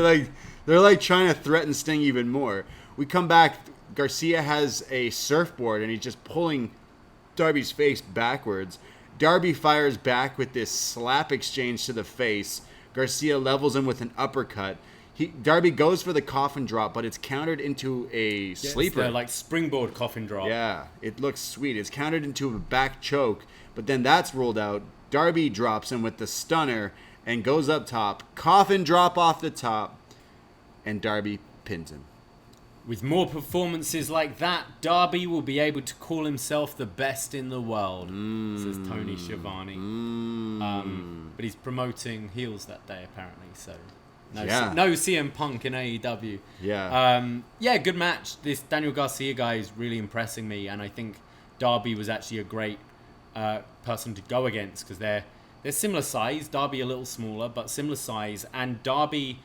like trying to threaten Sting even more. We come back. Garcia has a surfboard, and he's just pulling Darby's face backwards. Darby fires back with this slap exchange to the face. Garcia levels him with an uppercut. Darby goes for the coffin drop, but it's countered into a sleeper. It's like springboard coffin drop. Yeah, it looks sweet. It's countered into a back choke, but then that's ruled out. Darby drops him with the stunner and goes up top. Coffin drop off the top, and Darby pins him. With more performances like that, Darby will be able to call himself the best in the world, says Tony Schiavone. But he's promoting heels that day, apparently, so no CM Punk in AEW. Yeah. Good match. This Daniel Garcia guy is really impressing me, and I think Darby was actually a great person to go against, because they're similar size. Darby a little smaller, but similar size, and Darby,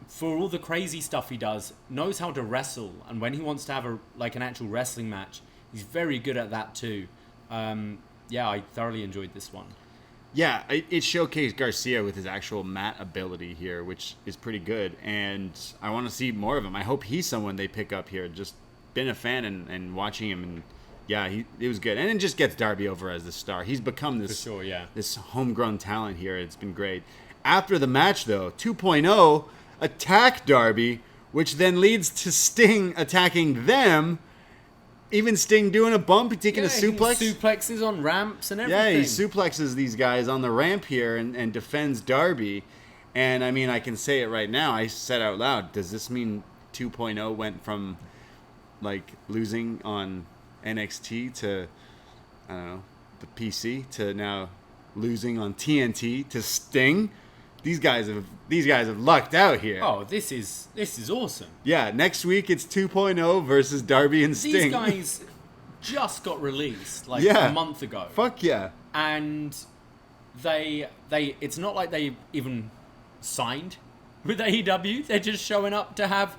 for all the crazy stuff he does, knows how to wrestle, and when he wants to have an actual wrestling match, he's very good at that too. I thoroughly enjoyed this one. Yeah, it showcased Garcia with his actual mat ability here, which is pretty good, and I want to see more of him. I hope he's someone they pick up here. Just been a fan and watching him, and yeah, it was good. And it just gets Darby over as the star. He's become this, For sure, yeah. this homegrown talent here. It's been great. After the match, though, 2.0 attack Darby, which then leads to Sting attacking them. Even Sting doing a bump, taking a suplex. He suplexes on ramps and everything. Yeah, he suplexes these guys on the ramp here and defends Darby. And I mean, I can say it right now. I said out loud, does this mean 2.0 went from like losing on NXT to, I don't know, the PC, to now losing on TNT to Sting? These guys have lucked out here. Oh, this is awesome. Yeah, next week it's 2.0 versus Darby and Sting. These guys just got released a month ago. Fuck yeah. And they it's not like they even signed with AEW. They're just showing up to have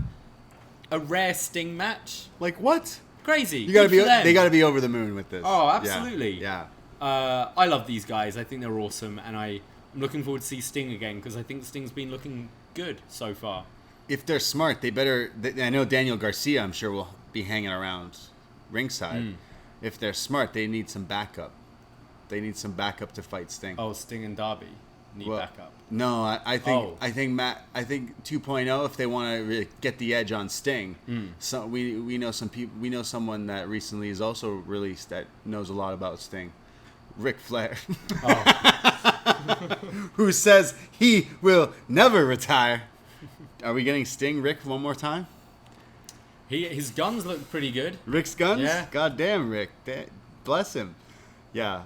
a rare Sting match. Like what? Crazy. They gotta be over the moon with this. Oh, absolutely. Yeah. I love these guys. I think they're awesome, and I'm looking forward to see Sting again, because I think Sting's been looking good so far. If they're smart, they better... I know Daniel Garcia, I'm sure, will be hanging around ringside. If they're smart, they need some backup. They need some backup to fight Sting. Oh, Sting and Darby need backup. No, I think 2.0, if they want to really get the edge on Sting. So we know some people. We know someone that recently is also released that knows a lot about Sting. Ric Flair. Who says he will never retire. Are we getting Sting Rick one more time? His guns look pretty good. Rick's guns? Yeah. God damn, Rick. Bless him. Yeah.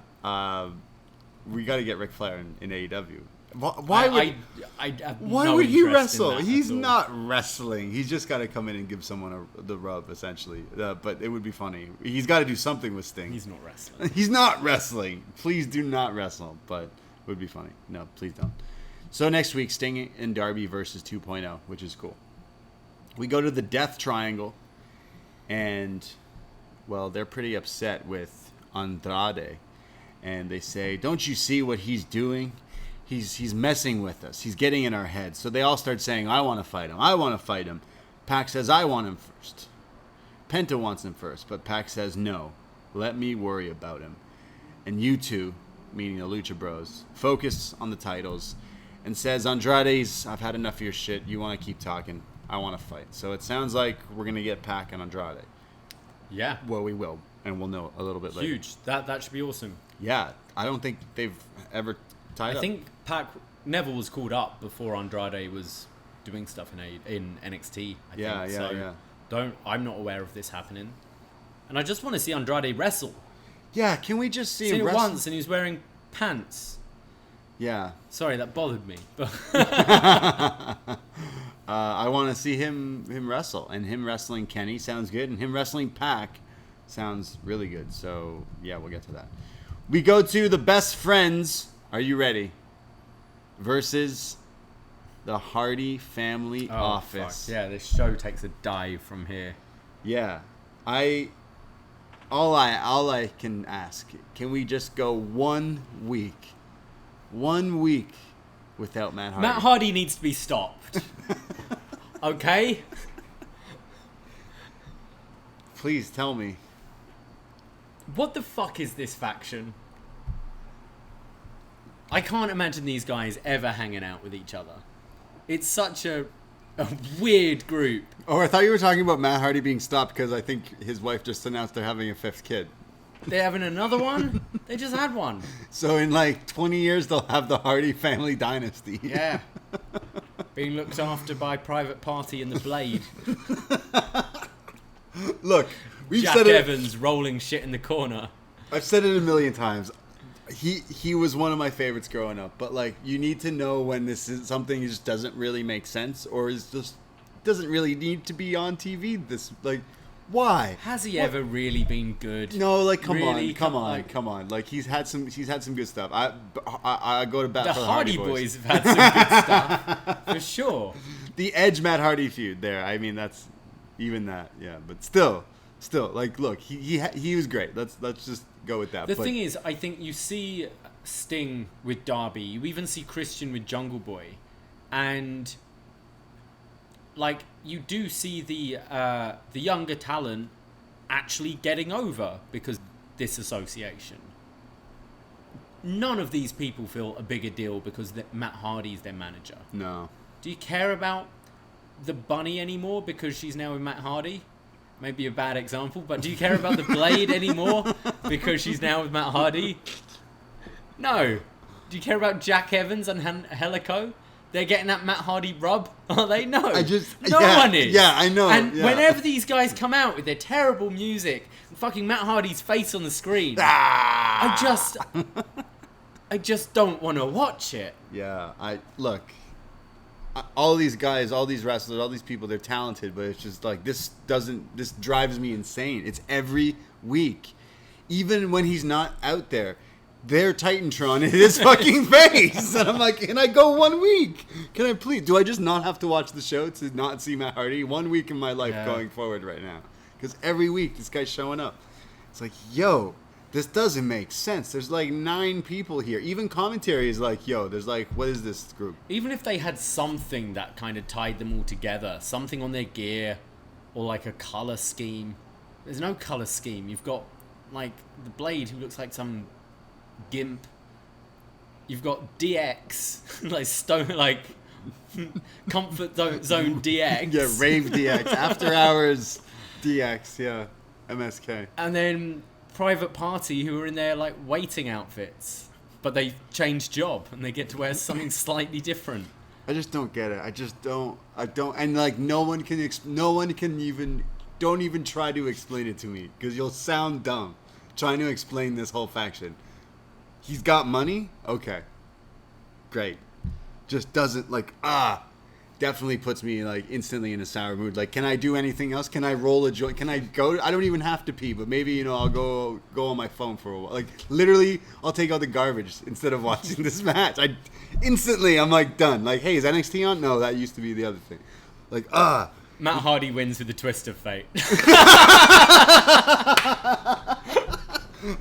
We got to get Ric Flair in AEW. Why would I have why no would he interest in wrestle? that He's at all. not wrestling. He's just got to come in and give someone the rub, essentially. But it would be funny. He's got to do something with Sting. He's not wrestling. He's not wrestling. Please do not wrestle. But it would be funny. No, please don't. So next week, Sting and Darby versus 2.0, which is cool. We go to the Death Triangle, and, well, they're pretty upset with Andrade. And they say, don't you see what he's doing? He's messing with us. He's getting in our heads. So they all start saying, I want to fight him. I want to fight him. Pac says, I want him first. Penta wants him first, but Pac says, no. Let me worry about him. And you two, meaning the Lucha Bros, focus on the titles and says, Andrade's, I've had enough of your shit. You want to keep talking. I want to fight. So it sounds like we're going to get Pac and Andrade. Yeah. Well, we will. And we'll know a little bit later. Huge. That should be awesome. Yeah. I don't think they've ever tied up. I think Neville was called up before Andrade was doing stuff in NXT. I think. So I'm not aware of this happening. And I just want to see Andrade wrestle. Yeah, can we just see him Seen it wrestle? once and he was wearing pants. Yeah. Sorry, that bothered me. I want to see him wrestle. And him wrestling Kenny sounds good. And him wrestling Pac sounds really good. So, yeah, we'll get to that. We go to the Best Friends. Are you ready? Versus the Hardy Family Office. Fuck. Yeah, this show takes a dive from here. Yeah. All I can ask, can we just go 1 week? 1 week without Matt Hardy. Matt Hardy needs to be stopped. Okay? Please tell me. What the fuck is this faction? I can't imagine these guys ever hanging out with each other. It's such a weird group. Oh, I thought you were talking about Matt Hardy being stopped because I think his wife just announced they're having a 5th kid. They're having another one? They just had one. So in like 20 years, they'll have the Hardy family dynasty. Yeah. Being looked after by Private Party and the Blade. Look, we've Jack said it. Evans rolling shit in the corner. I've said it a million times. He was one of my favorites growing up, but like you need to know when this is something that just doesn't really make sense or is just doesn't really need to be on TV. This like why Has he ever really been good? No, like come Really? on. Like he's had some good stuff. I go to bat The for the Hardy Hardy Boys have had some good stuff, for sure. The Edge Matt Hardy feud there. I mean that's even that, yeah. But still, like look, he was great. Let's just go with that. The thing is, I think you see Sting with Darby, you even see Christian with Jungle Boy, and like you do see the younger talent actually getting over because this association. None of these people feel a bigger deal because Matt Hardy's their manager. No. Do you care about the Bunny anymore because she's now with Matt Hardy? Maybe a bad example, but do you care about the Blade anymore because she's now with Matt Hardy? No. Do you care about Jack Evans and Helico? They're getting that Matt Hardy rub, are they? No. No one is. Yeah, I know. And yeah. whenever these guys come out with their terrible music, and fucking Matt Hardy's face on the screen, Ah! I just don't want to watch it. Yeah, look. All these guys, all these wrestlers, all these people, they're talented, but it's just like this drives me insane. It's every week. Even when he's not out there, they're Titantron in his fucking face. And I'm like, can I go 1 week? Can I please? Do I just not have to watch the show to not see Matt Hardy? 1 week in my life going forward right now. Because every week this guy's showing up. It's like, yo, this doesn't make sense. There's like 9 people here. Even commentary is like, yo, there's like, what is this group? Even if they had something that kind of tied them all together, something on their gear, or like a color scheme. There's no color scheme. You've got like the Blade, who looks like some gimp. You've got DX, like stone, like comfort zone DX. Yeah, rave DX, after hours DX. Yeah, MSK. And then Private Party, who are in their like waiting outfits, but they change job and they get to wear something slightly different. I just don't get it. I don't, and like no one can even don't even try to explain it to me because you'll sound dumb trying to explain this whole faction. He's got money, okay, great. just doesn't definitely puts me like instantly in a sour mood. Like, can I do anything else? Can I roll a joint? Can I go? I don't even have to pee, but maybe, I'll go on my phone for a while. Like, literally, I'll take out the garbage instead of watching this match. I'm like done. Like, hey, is NXT on? No, that used to be the other thing. Like, Matt Hardy wins with the twist of fate.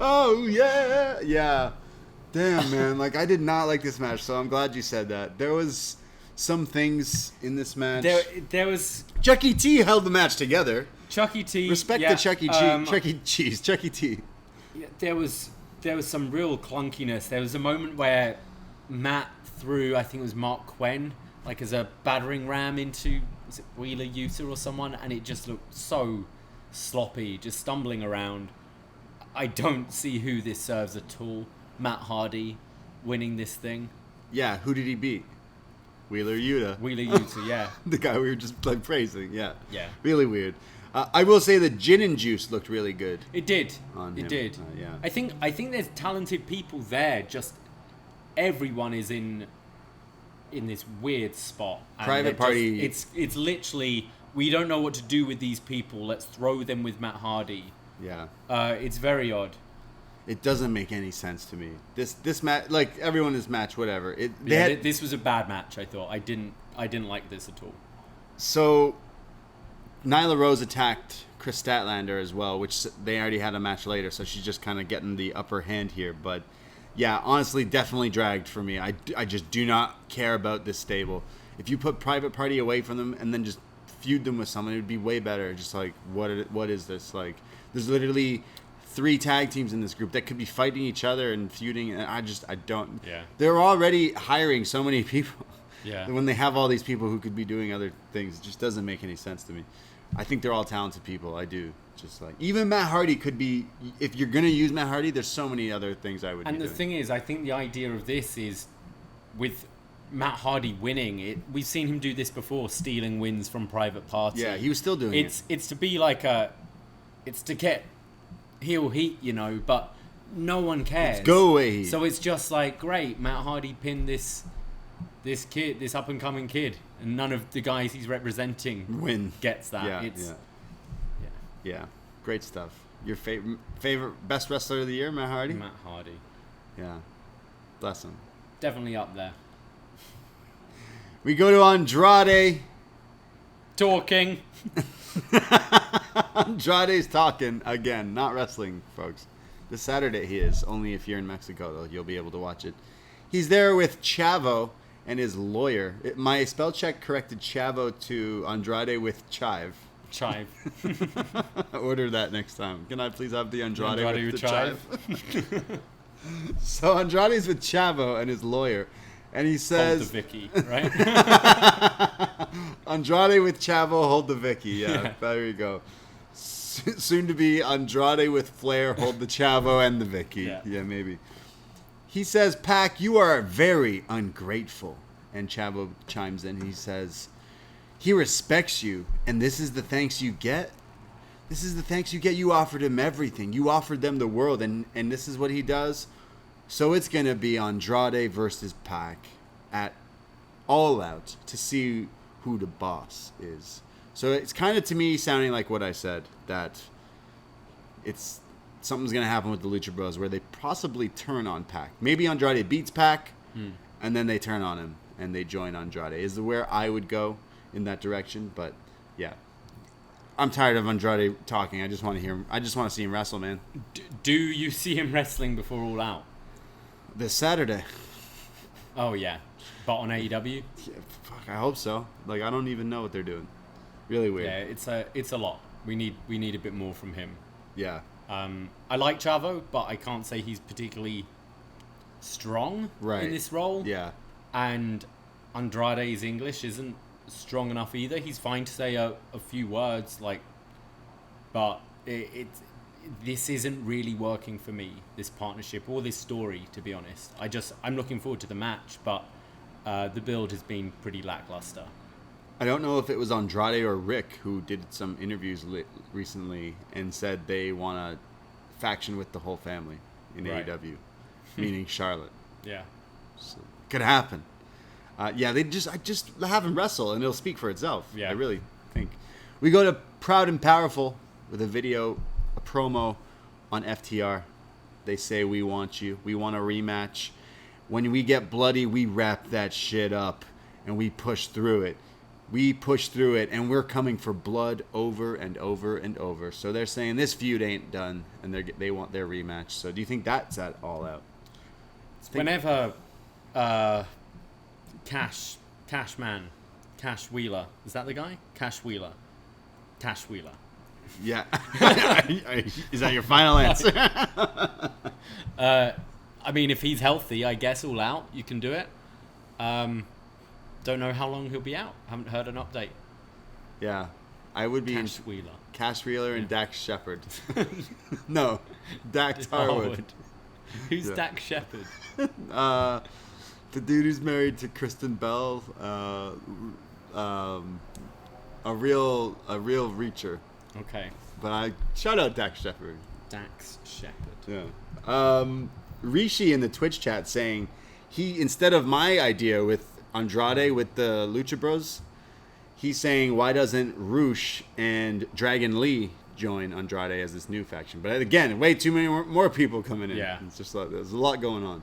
Oh yeah, yeah. Damn, man. Like, I did not like this match, so I'm glad you said that. There was some things in this match. There was Chuck E. T held the match together. Chuck E. T. Respect the Chuck E. Chuck E. T. Yeah, there was some real clunkiness. There was a moment where Matt threw, I think it was Mark Quinn, like as a battering ram into, was it Wheeler Yuta or someone, and it just looked so sloppy, just stumbling around. I don't see who this serves at all. Matt Hardy winning this thing. Yeah, who did he beat? Wheeler Yuta, yeah. The guy we were just like praising, yeah. Yeah. Really weird. I will say the gin and juice looked really good. It did. On it him. did. Yeah. I think there's talented people there. Just everyone is in this weird spot. And Private Party. It's literally, we don't know what to do with these people. Let's throw them with Matt Hardy. Yeah. It's very odd. It doesn't make any sense to me. This match, like everyone in this match, whatever. This was a bad match. I thought I didn't like this at all. So, Nyla Rose attacked Kris Statlander as well, which they already had a match later, so she's just kind of getting the upper hand here. But yeah, honestly, definitely dragged for me. I just do not care about this stable. If you put Private Party away from them and then just feud them with someone, it would be way better. Just like, what is this? Like, there's literally 3 tag teams in this group that could be fighting each other and feuding, and I don't. Yeah. They're already hiring so many people. Yeah. When they have all these people who could be doing other things, it just doesn't make any sense to me. I think they're all talented people. I do. Just like, even Matt Hardy could be, if you're going to use Matt Hardy, there's so many other things I would do. And the thing is, I think the idea of this is, with Matt Hardy winning, we've seen him do this before, stealing wins from Private Party. Yeah, he was still doing it. It's to be like it's to get heel heat, but no one cares. Let's go away heat. So it's just like, great, Matt Hardy pinned this kid, this up and coming kid, and none of the guys he's representing gets that. Yeah, great stuff. Your favorite best wrestler of the year, Matt Hardy? Matt Hardy. Yeah, bless him. Definitely up there. We go to Andrade. Talking. Andrade's talking again, not wrestling, folks. This Saturday he is. Only if you're in Mexico, though, you'll be able to watch it. He's there with Chavo and his lawyer. My spell check corrected Chavo to Andrade with chive. Chive. Order that next time. Can I please have the Andrade with the chive? So Andrade's with Chavo and his lawyer. And he says... Hold the Vicky, right? Andrade with Chavo, hold the Vicky. Yeah, there you go. Soon to be Andrade with Flair, hold the Chavo and the Vicky. Yeah, maybe. He says, Pac, you are very ungrateful. And Chavo chimes in. He says, he respects you, and this is the thanks you get? This is the thanks you get? You offered him everything. You offered them the world, and this is what he does? So it's going to be Andrade versus Pac at All Out to see who the boss is. So it's kind of, to me, sounding like what I said, that something's going to happen with the Lucha Bros where they possibly turn on Pac. Maybe Andrade beats Pac, and then they turn on him, and they join Andrade. Is where I would go in that direction, but yeah. I'm tired of Andrade talking. I just want to hear him. I just want to see him wrestle, man. Do you see him wrestling before All Out? This Saturday. Oh, yeah. But on AEW? Yeah, fuck, I hope so. Like, I don't even know what they're doing. Really weird. Yeah, it's a lot. We need a bit more from him. Yeah. I like Chavo, but I can't say he's particularly strong in this role. Yeah. And Andrade's English isn't strong enough either. He's fine to say a few words, but this isn't really working for me, this partnership or this story, to be honest. I'm looking forward to the match, but the build has been pretty lackluster. I don't know if it was Andrade or Rick who did some interviews recently and said they want a faction with the whole family in AEW, meaning Charlotte. Yeah. So, could happen. They just have him wrestle, and it'll speak for itself. Yeah. I really think. We go to Proud and Powerful with a promo on FTR. They say, we want you. We want a rematch. When we get bloody, we wrap that shit up, and we push through it. We push through it, and we're coming for blood over and over and over. So they're saying this feud ain't done, and they want their rematch. So do you think that's at All Out? Whenever Cash Wheeler, is that the guy? Cash Wheeler. Yeah. Is that your final answer? I mean, if he's healthy, I guess All Out, you can do it. Don't know how long he'll be out. Haven't heard an update. Yeah. I would be Cash Wheeler. Cash Wheeler and Dax Shepard. No. Dax Harwood. Who's Dax Shepard? The dude who's married to Kristen Bell. A real reacher. Okay. But shout out Dax Shepard. Dax Shepard. Yeah. Rishi in the Twitch chat saying instead of my idea with Andrade with the Lucha Bros, he's saying why doesn't Roosh and Dragon Lee join Andrade as this new faction? But again, way too many more people coming in. Yeah. It's just like there's a lot going on.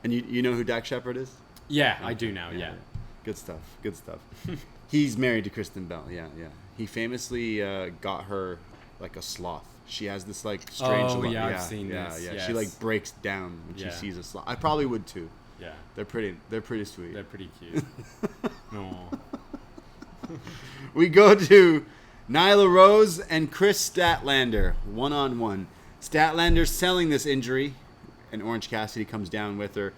And you know who Dax Shepard is? Yeah, I do now. Yeah. Good stuff. He's married to Kristen Bell. Yeah. He famously got her like a sloth. She has this like strange. Oh yeah, I've seen this. Yeah, yes. She like breaks down when she sees a sloth. I probably would too. Yeah. They're pretty sweet. They're pretty cute. Aww. We go to Nyla Rose and Kris Statlander 1-on-1. Statlander selling this injury, and Orange Cassidy comes down with her.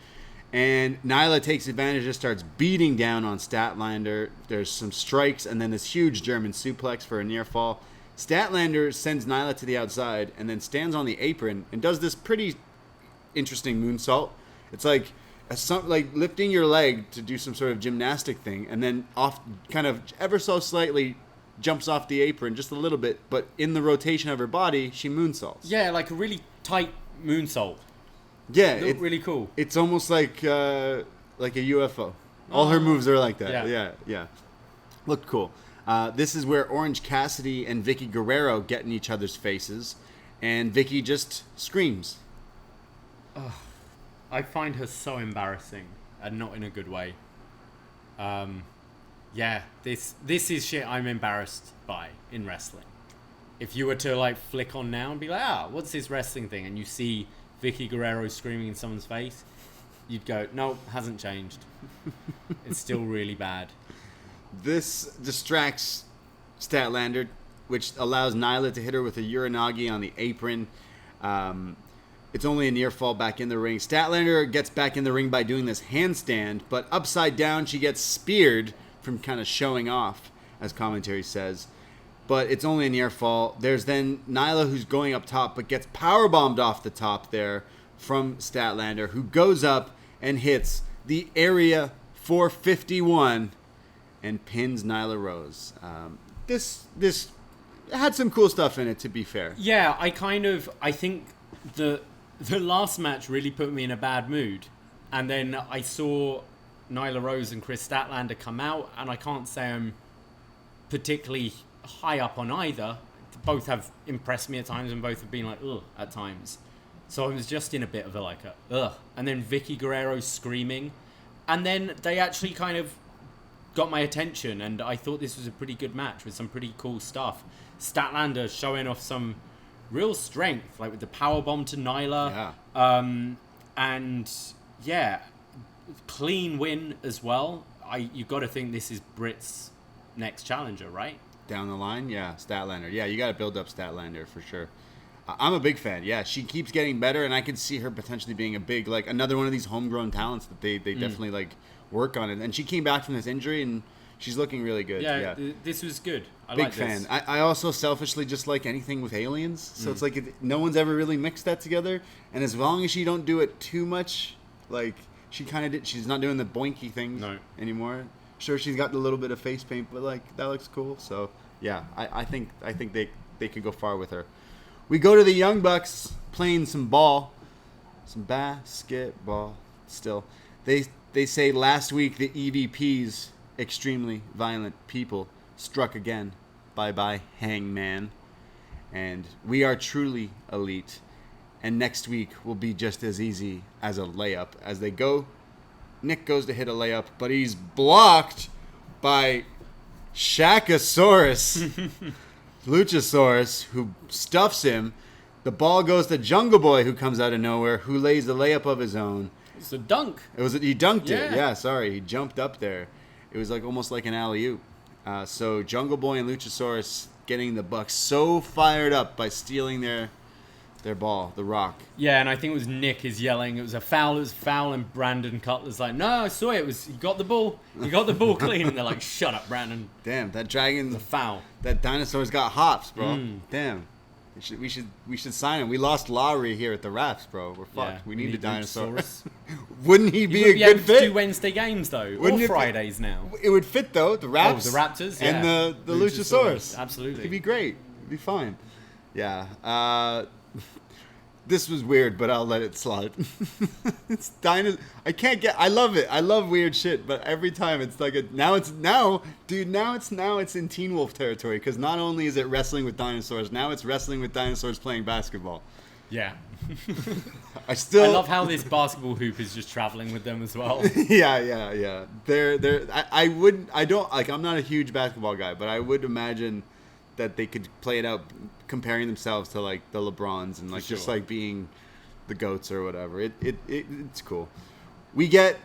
And Nyla takes advantage and starts beating down on Statlander. There's some strikes and then this huge German suplex for a near fall. Statlander sends Nyla to the outside and then stands on the apron and does this pretty interesting moonsault. It's like lifting your leg to do some sort of gymnastic thing, and then off, kind of ever so slightly, jumps off the apron just a little bit, but in the rotation of her body, she moonsaults. Yeah, like a really tight moonsault. Yeah, It looked really cool. It's almost like a UFO. All her moves are like that. Yeah. Looked cool. This is where Orange Cassidy and Vicky Guerrero get in each other's faces, and Vicky just screams. I find her so embarrassing, and not in a good way. This is shit I'm embarrassed by in wrestling. If you were to like flick on now and be like, what's this wrestling thing? And you see Vicky Guerrero screaming in someone's face, you'd go, no, hasn't changed. It's still really bad. This distracts Statlander, which allows Nyla to hit her with a Uranagi on the apron. It's only a near fall back in the ring. Statlander gets back in the ring by doing this handstand, but upside down she gets speared from kind of showing off, as commentary says. But it's only a near fall. There's then Nyla who's going up top, but gets powerbombed off the top there from Statlander, who goes up and hits the Area 451 and pins Nyla Rose. This had some cool stuff in it, to be fair. Yeah, I think the last match really put me in a bad mood. And then I saw Nyla Rose and Kris Statlander come out, and I can't say I'm particularly high up on either. Both have impressed me at times, and both have been like, ugh, at times. So I was just in a bit of a ugh. And then Vicky Guerrero screaming. And then they actually kind of got my attention, and I thought this was a pretty good match with some pretty cool stuff. Statlander showing off some real strength, like with the powerbomb to Nyla. Yeah. And yeah, clean win as well. You got to think this is Britt's next challenger, right? Down the line, yeah, Statlander. Yeah, you got to build up Statlander for sure. I'm a big fan. Yeah, she keeps getting better, and I could see her potentially being a big, like, another one of these homegrown talents that they definitely, like, work on it. And she came back from this injury, and she's looking really good. Yeah. This was good. I big like fan. This. I also selfishly just like anything with aliens. So it's like no one's ever really mixed that together. And as long as you don't do it too much, like, she kind of did. She's not doing the boinky things anymore. Sure, she's got a little bit of face paint, but, like, that looks cool. So, yeah, I think they could go far with her. We go to the Young Bucks playing some basketball still. They say last week the EVP's extremely violent people struck again. Bye-bye, Hangman. And we are truly elite. And next week will be just as easy as a layup. As they go, Nick goes to hit a layup, but he's blocked by Shakasaurus, Luchasaurus, who stuffs him. The ball goes to Jungle Boy, who comes out of nowhere, who lays the layup of his own. It's a dunk. He dunked it. Yeah. Yeah, sorry. He jumped up there. It was like almost like an alley-oop. So Jungle Boy and Luchasaurus getting the Bucks so fired up by stealing their ball, the Rock. Yeah, and I think it was Nick is yelling. It was foul, and Brandon Cutler's like, no, I saw it. He got the ball. He got the ball clean. And they're like, shut up, Brandon. Damn, that dragon, It's a foul. that dinosaur's got hops, bro. Damn. We should sign him. We lost Lowry here at the Raps, bro. We're fucked. Yeah, we need a dinosaur. Luchasaurus. Wouldn't he be You would a be good able to fit? do Wednesday games, though. Wouldn't it or be- Fridays now. It would fit though. The Raps, the Raptors, yeah. and the Luchasaurus. Absolutely. It'd be great. It'd be fine. Yeah. This was weird, but I'll let it slide. It's I love it. I love weird shit, but every time it's like now it's in Teen Wolf territory, because not only is it wrestling with dinosaurs, now it's wrestling with dinosaurs playing basketball. Yeah. I I love how this basketball hoop is just traveling with them as well. Yeah. I'm not a huge basketball guy, but I would imagine that they could play it out comparing themselves to like the LeBrons and like just like being the GOATs or whatever. It's cool. We get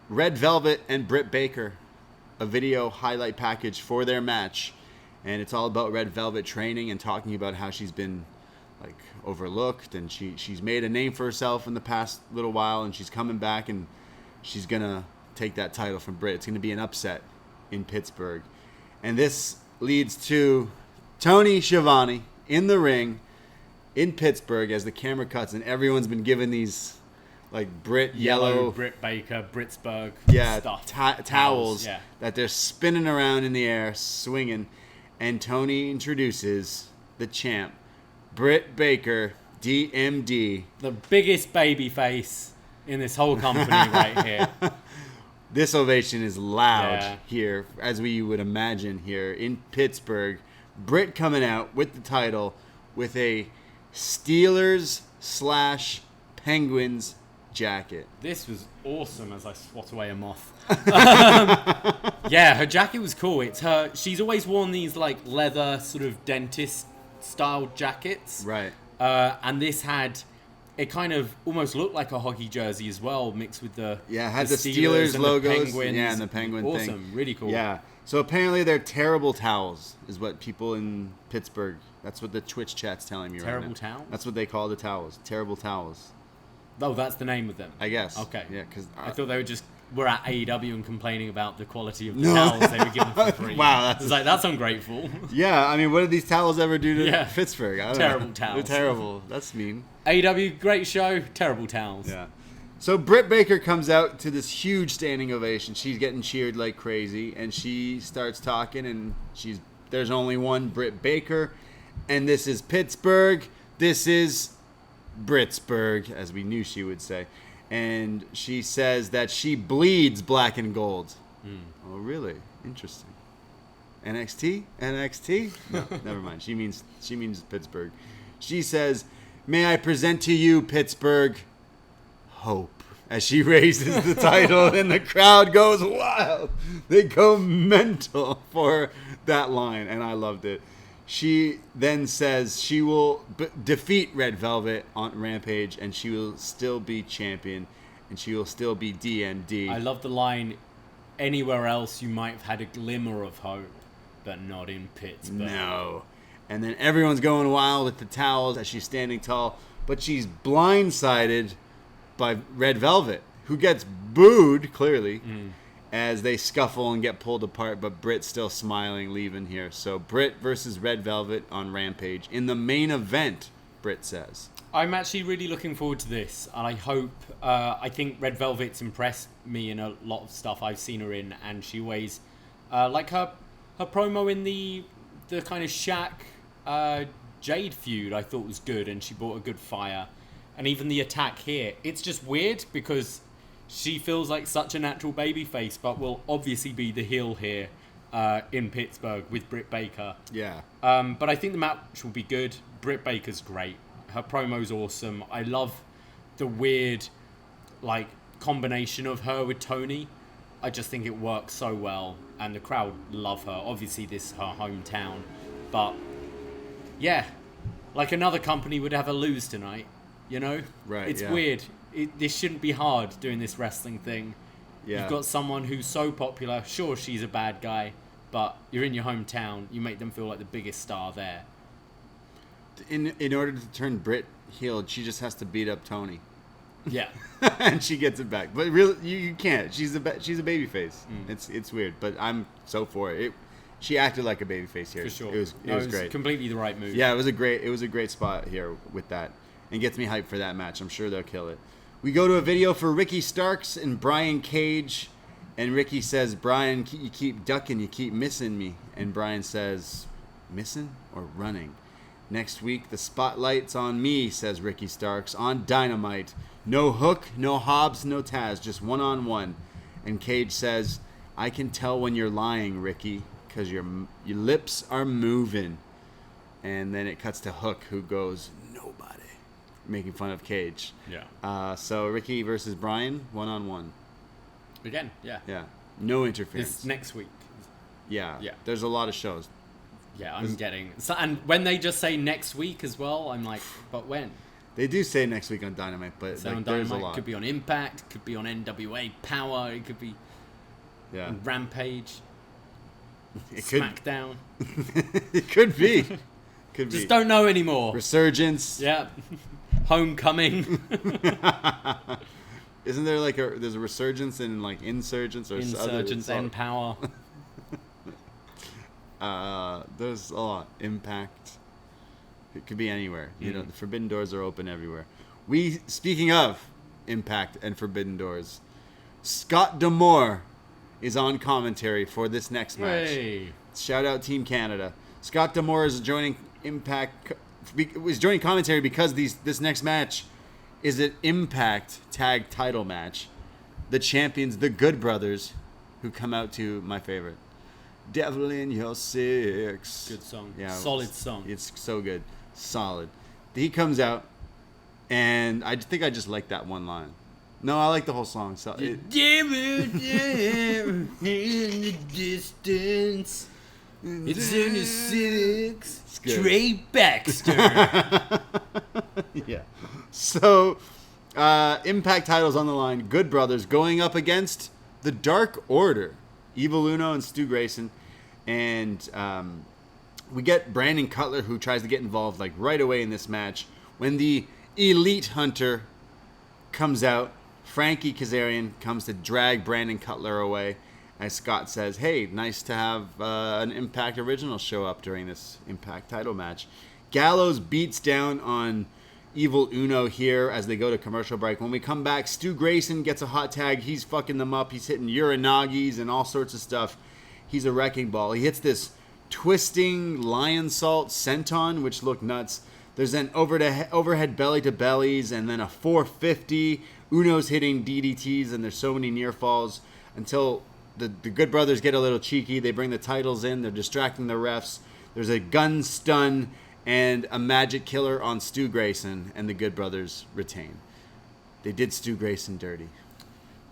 Red Velvet and Britt Baker, a video highlight package for their match, and it's all about Red Velvet training and talking about how she's been like overlooked, and she's made a name for herself in the past little while, and she's coming back and she's gonna take that title from Britt. It's gonna be an upset in Pittsburgh, and this leads to Tony Schiavone in the ring in Pittsburgh as the camera cuts, and everyone's been given these like Britt yellow Britt Baker, Britsburg stuff. Towels Yeah. that they're spinning around in the air, swinging, and Tony introduces the champ, Britt Baker, DMD. The biggest baby face in this whole company right here. This ovation is loud Yeah. here, as we would imagine here in Pittsburgh. Britt coming out with the title with a Steelers/Penguins jacket. This was awesome as I swat away a moth. Yeah, her jacket was cool. She's always worn these like leather sort of dentist style jackets. Right. And this it kind of almost looked like a hockey jersey as well, mixed with the It had the Steelers and logos. the Penguins. Yeah, and the Penguin thing. Awesome, really cool. Yeah. So apparently they're terrible towels, is what people in Pittsburgh. That's what the Twitch chat's telling me Terrible right now. towels? That's what they call the towels. Terrible towels. Oh, that's the name of them. I guess. Okay. Yeah, because I thought they were at AEW and complaining about the quality of the No. towels they were given for free. Wow, that's ungrateful. Yeah, I mean, what did these towels ever do to Yeah. Pittsburgh? I don't Terrible know. towels. They're terrible. That's mean. AEW, great show, terrible towels. Yeah. So Britt Baker comes out to this huge standing ovation. She's getting cheered like crazy, and she starts talking, and there's only one Britt Baker, and this is Pittsburgh. This is Britsburg, as we knew she would say. And she says that she bleeds black and gold. Oh, really? Interesting. NXT? No, never mind. She means Pittsburgh. She says, "May I present to you, Pittsburgh, hope," as she raises the title, and the crowd goes wild. They go mental for that line, and I loved it. She then says she will defeat Red Velvet on Rampage, and she will still be champion, and she will still be DMD. I love the line, "Anywhere else you might have had a glimmer of hope, but not in Pittsburgh." No. And then everyone's going wild with the towels as she's standing tall, but she's blindsided by Red Velvet, who gets booed, clearly, as they scuffle and get pulled apart, but Britt's still smiling, leaving here. So Britt versus Red Velvet on Rampage in the main event, Britt says. I'm actually really looking forward to this, and I think Red Velvet's impressed me in a lot of stuff I've seen her in, and she always, like her promo in the kind of Shaq Jade feud, I thought was good, and she brought a good fire, and even the attack here. It's just weird because she feels like such a natural babyface, but will obviously be the heel here in Pittsburgh with Britt Baker. Yeah. But I think the match will be good. Britt Baker's great. Her promo's awesome. I love the weird, like, combination of her with Tony. I just think it works so well, and the crowd love her. Obviously, this is her hometown, but yeah, like another company would have a lose tonight, you know? Right, It's yeah. weird. This shouldn't be hard doing this wrestling thing. Yeah. You've got someone who's so popular. Sure, she's a bad guy, but you're in your hometown. You make them feel like the biggest star there. In order to turn Britt heel, she just has to beat up Tony. Yeah. And she gets it back. But really, you can't. She's a babyface. It's weird, but I'm so for it. She acted like a babyface here. For sure. It was great. Completely the right move. Yeah, it was a great spot here with that, and gets me hyped for that match. I'm sure they'll kill it. We go to a video for Ricky Starks and Brian Cage, and Ricky says, "Brian, you keep ducking, you keep missing me," and Brian says, "Missing or running?" "Next week, the spotlight's on me," says Ricky Starks, "on Dynamite. No Hook, no Hobbs, no Taz, just one-on-one." And Cage says, "I can tell when you're lying, Ricky, because your lips are moving." And then it cuts to Hook, who goes, "Nobody," making fun of Cage. Yeah. So Ricky versus Brian, one-on-one. Again, yeah. Yeah. No interference. It's next week. Yeah. Yeah. There's a lot of shows. Yeah, I'm getting... So, and when they just say next week as well, I'm like, but when? They do say next week on Dynamite, but So like, on there's Dynamite, a lot. could be on Impact, could be on NWA Power, it could be Yeah. on Rampage, It could. SmackDown. It could be. Could Just be. don't know anymore. Resurgence. Yeah. Homecoming. Isn't there like there's a resurgence in like Insurgents or Insurgents, other, End Power. there's a lot. Impact. It could be anywhere. You know, the Forbidden Doors are open everywhere. Speaking of Impact and Forbidden Doors, Scott D'Amore is on commentary for this next match. Hey. Shout out Team Canada. Scott D'Amore is joining Impact. Was joining commentary because this next match is an Impact tag title match. The champions, the Good Brothers, who come out to my favorite, "Devil in Your Six." Good song. Yeah, Solid song. It's so good, solid. He comes out, and I think I just like that one line. No, I like the whole song. So Devil in the distance. It's in the six. good. Trey Baxter. Yeah. So, Impact titles on the line. Good Brothers going up against the Dark Order, Evil Uno and Stu Grayson, and we get Brandon Cutler, who tries to get involved like right away in this match. When the Elite Hunter comes out, Frankie Kazarian comes to drag Brandon Cutler away. As Scott says, "Hey, nice to have an Impact original show up during this Impact title match." Gallows beats down on Evil Uno here as they go to commercial break. When we come back, Stu Grayson gets a hot tag. He's fucking them up. He's hitting Uranagis and all sorts of stuff. He's a wrecking ball. He hits this twisting lion salt senton, which looked nuts. There's an overhead belly to bellies, and then a 450. Uno's hitting DDTs, and there's so many near falls until the Good Brothers get a little cheeky. They bring the titles in. They're distracting the refs. There's a gun stun and a magic killer on Stu Grayson, and the Good Brothers retain. They did Stu Grayson dirty.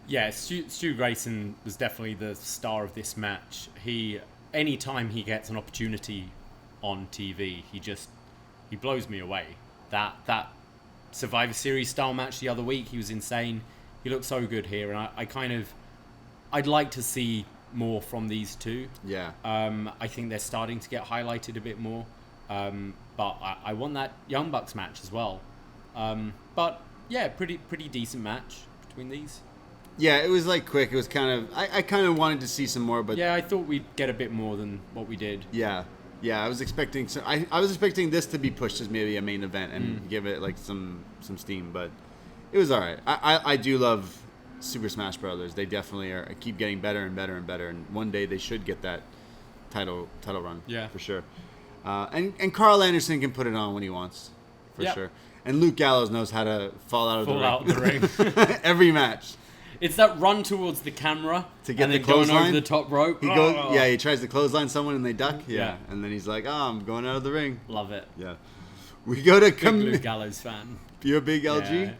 Yeah, Stu Grayson was definitely the star of this match. Anytime he gets an opportunity on TV, he blows me away. That Survivor Series style match the other week, he was insane. He looked so good here, and I'd like to see more from these two. Yeah. I think they're starting to get highlighted a bit more. But I want that Young Bucks match as well. But yeah, pretty decent match between these. Yeah, it was like quick. It was kind of I kind of wanted to see some more, but Yeah, I thought we'd get a bit more than what we did. yeah, I was expecting I was expecting this to be pushed as maybe a main event and give it like some steam, but it was all right. I do love Super Smash Brothers. They definitely are. Keep getting better and better and better, and one day they should get that title run. Yeah. For sure. And Carl Anderson can put it on when he wants, for Yep. sure. And Luke Gallows knows how to fall out of Fall out the ring. the ring. Every match. It's that run towards the camera To get and the then going clothesline? over the top rope. He goes, he tries to clothesline someone and they duck. Yeah. And then he's like, I'm going out of the ring. Love it. Yeah. We go to Big Luke Gallows fan. You're a big LG? Yeah.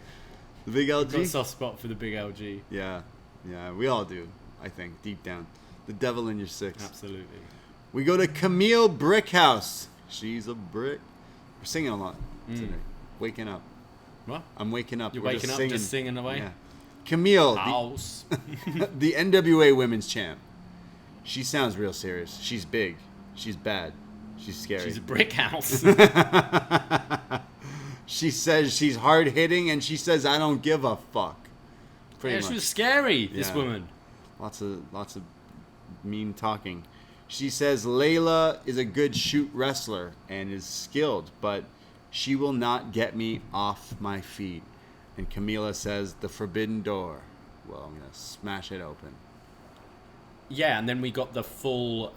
The big Got a LG? soft spot for the big LG. Yeah. Yeah, we all do, I think, deep down. The devil in your six. Absolutely. We go to Camille Brickhouse. She's a brick. We're singing a lot today. Waking up. What? I'm waking up. You're We're waking up, just singing away? Yeah. Camille, House. the NWA Women's Champ. She sounds real serious. She's big. She's bad. She's scary. She's a brick house. She says she's hard hitting, and she says, "I don't give a fuck." Pretty much. She was scary. This Yeah. woman. Lots of mean talking. She says Layla is a good shoot wrestler and is skilled, but she will not get me off my feet. And Camila says the forbidden door. Well, I'm gonna smash it open. Yeah, and then we got the full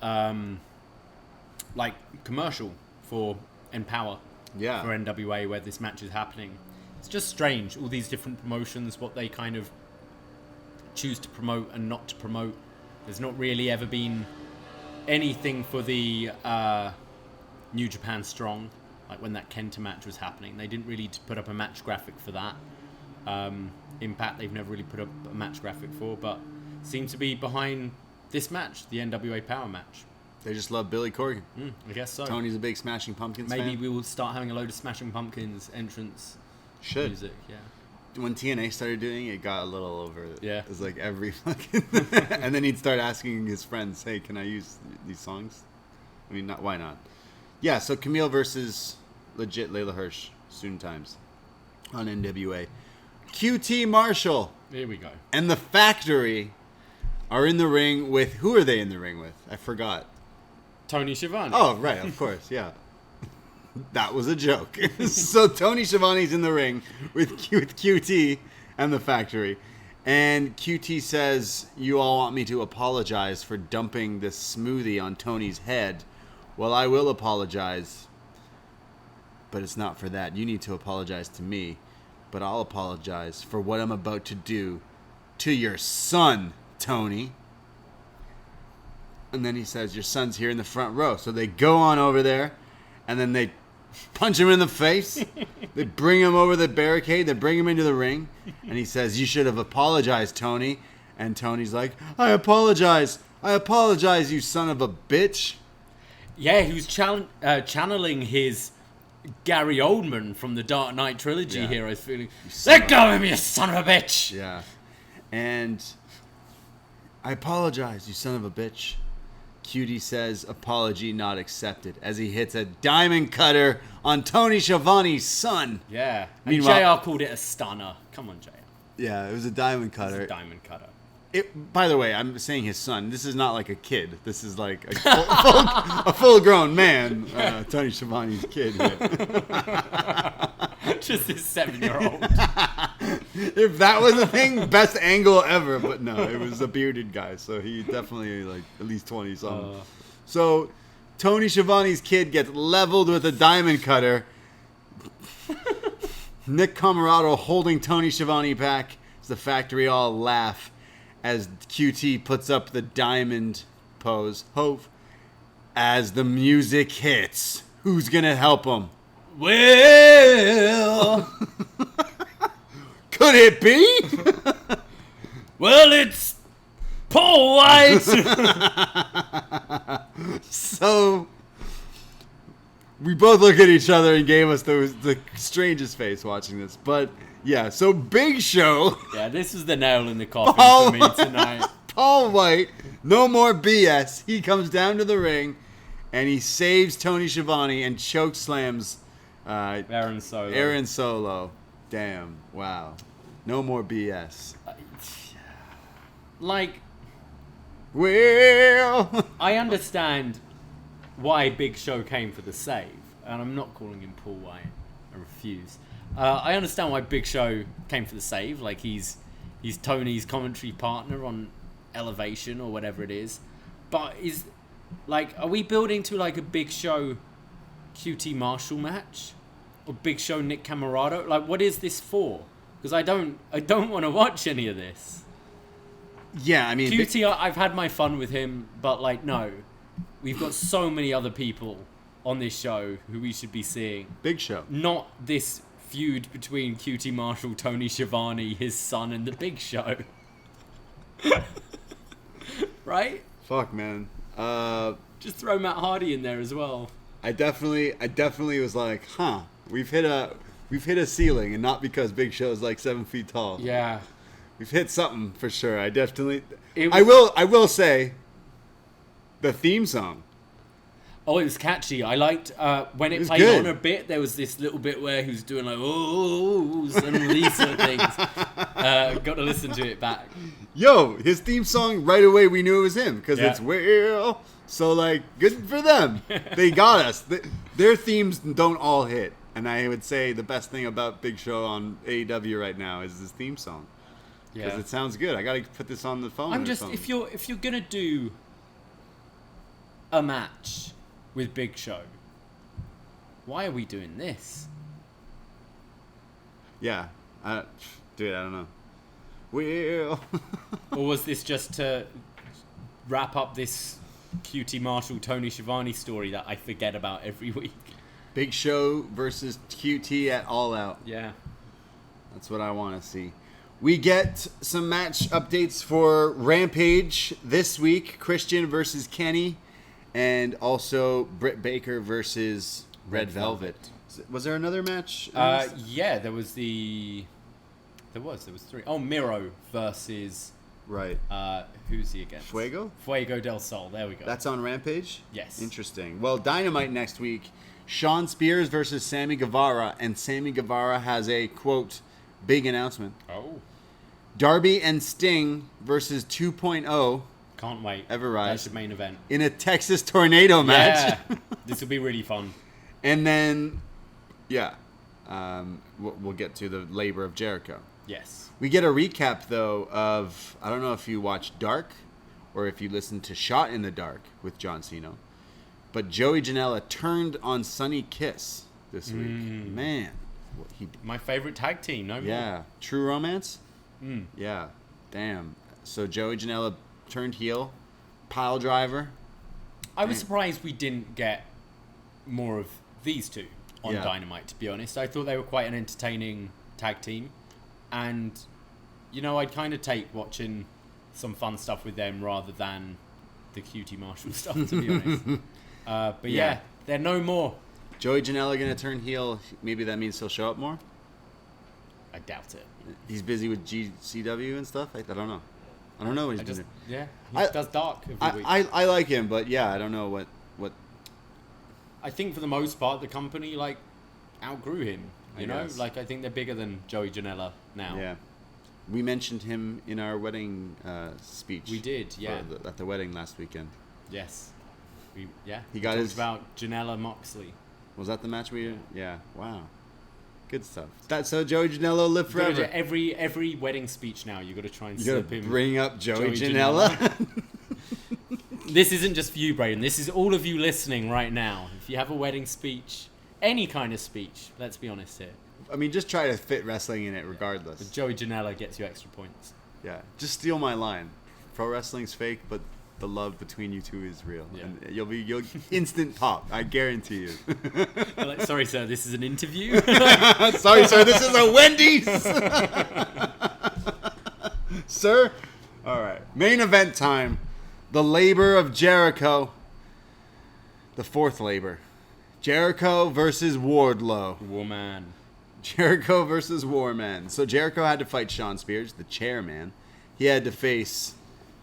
commercial for Empower Yeah. for NWA where this match is happening. It's just strange, all these different promotions, what they kind of choose to promote and not to promote. There's not really ever been anything for the New Japan Strong, like when that Kenta match was happening. They didn't really put up a match graphic for that. Impact, they've never really put up a match graphic for, but seems to be behind this match, the NWA Power match. They just love Billy Corgan. I guess so. Tony's a big Smashing Pumpkins Maybe fan. we will start having a load of Smashing Pumpkins entrance Should. music. Yeah. When TNA started doing it, it got a little over. Yeah. It was like every fucking... and then he'd start asking his friends, hey, can I use these songs? I mean, why not? Yeah, so Camille versus legit Layla Hirsch, soon times, on NWA. QT Marshall Here we go. and The Factory are in the ring with... Who are they in the ring with? I forgot. Tony Schiavone. Oh, right, of course, yeah. That was a joke. So Tony Schiavone's in the ring with QT and The Factory. And QT says, you all want me to apologize for dumping this smoothie on Tony's head. Well, I will apologize. But it's not for that. You need to apologize to me. But I'll apologize for what I'm about to do to your son, Tony. And then he says, your son's here in the front row. So they go on over there, and then they punch him in the face. They bring him over the barricade. They bring him into the ring. And he says, you should have apologized, Tony. And Tony's like, I apologize. I apologize, you son of a bitch. Yeah, he was channeling his Gary Oldman from the Dark Knight trilogy here, I was feeling. Let go of me, you son of a bitch! Yeah. And I apologize, you son of a bitch. Cutie says, apology not accepted, as he hits a diamond cutter on Tony Schiavone's son. Yeah. And Meanwhile- JR called it a stunner. Come on, JR. Yeah, it was a diamond It's cutter. a diamond cutter. By the way, I'm saying his son. This is not like a kid. This is like a full-grown man. Tony Schiavone's kid here. Just this 7-year-old. If that was a thing, best angle ever. But no, it was a bearded guy, so he definitely like at least 20-something. So Tony Schiavone's kid gets leveled with a diamond cutter. Nick Camarado holding Tony Schiavone back as The Factory all laugh as QT puts up the diamond pose. Hope as the music hits. Who's gonna help him? Well, Could it be? well, it's Paul White. So we both look at each other and gave us the strangest face watching this. But yeah, so Big Show, Yeah, this was the nail in the coffin Paul- for me tonight. Paul White, no more BS. He comes down to the ring and he saves Tony Schiavone and choke slams Aaron Solo. Aaron Solo. Damn, wow. No more BS. Like, Well, I understand why Big Show came for the save, and I'm not calling him Paul White. I refuse. I understand why Big Show came for the save. Like he's Tony's commentary partner on Elevation or whatever it is. But are we building to like a Big Show QT Marshall match or Big Show Nick Camarado? Like, what is this for? Because I don't want to watch any of this. Yeah, I mean, QT, I've had my fun with him, but like, no, we've got so many other people on this show who we should be seeing. Big Show. Not this feud between QT Marshall, Tony Schiavone, his son, and the Big Show. Right? Fuck, man. Just throw Matt Hardy in there as well. I definitely was like, huh, we've hit a ceiling, and not because Big Show is like 7 feet tall. Yeah. We've hit something for sure. I definitely. It I will say. The theme song. Oh, it was catchy. I liked when it played good. on a bit. There was this little bit where he was doing like oh and all these sort of things. Got to listen to it back. Yo, his theme song right away. We knew it was him because Yeah. it's Will. So like, good for them. They got us. Their themes don't all hit, and I would say the best thing about Big Show on AEW right now is his theme song. Because Yeah. it sounds good. I gotta put this on the phone. I'm or just something. if you're gonna do a match with Big Show, why are we doing this? Yeah, dude, I don't know. Will. Or was this just to wrap up this QT Marshall Tony Schiavone story that I forget about every week? Big Show versus QT at All Out. Yeah. That's what I want to see. We get some match updates for Rampage this week. Christian versus Kenny. And also Britt Baker versus Red Velvet. Was there another match? Yeah, there was three. Oh, Miro versus Right. who's he against? Fuego? Fuego del Sol. There we go. That's on Rampage? Yes. Interesting. Well, Dynamite next week. Sean Spears versus Sammy Guevara. And Sammy Guevara has a, quote, big announcement. Oh. Darby and Sting versus 2.0 Can't wait. Everrise. That's the main event. in a Texas Tornado match. Yeah. This will be really fun. And then, yeah, we'll get to the labor of Jericho. Yes. We get a recap, though, of, I don't know if you watched Dark or if you listened to Shot in the Dark with John Cena, but Joey Janela turned on Sonny Kiss this week. Man. My favorite tag team, no more. Yeah. True Romance? Yeah. Damn. So Joey Janela turned heel. Pile driver. I was surprised we didn't get more of these two on Yeah. Dynamite, to be honest. I thought they were quite an entertaining tag team. And, you know, I'd kind of take watching some fun stuff with them rather than the QT Marshall stuff, to be honest. But yeah, they're no more. Joey Janela going to turn heel. Maybe that means he'll show up more. I doubt it. He's busy with GCW and stuff. I don't know. I don't know what he's doing. Yeah, he I- does Dark every week. I like him, but yeah, I don't know what. I think for the most part, the company, like, outgrew him. You know? guess. Like, I think they're bigger than Joey Janela now. Yeah. We mentioned him in our wedding speech. We did, yeah. At the wedding last weekend. Yes. He We got talked his. about Janela Moxley. Was that the match we? Yeah. Wow. Good stuff. That's so Joey Janela live You gotta do forever. every wedding speech now, you got to try and You slip gotta him. bring up Joey Joey Janela. This isn't just for you, Braden. This is all of you listening right now. If you have a wedding speech, any kind of speech, let's be honest here, I mean, just try to fit wrestling in it, regardless. Joey Janela gets you extra points. Yeah. Just steal my line. Pro wrestling's fake, but the love between you two is real. Yeah. And you'll instant pop. I guarantee you. You're like, sorry, sir, this is an interview. Sorry, sir. This is a Wendy's. Sir. All right. Main event time. The labor of Jericho. The fourth labor. Jericho versus Wardlow. Woman. Jericho versus Warman. So Jericho had to fight Sean Spears, the chairman. He had to face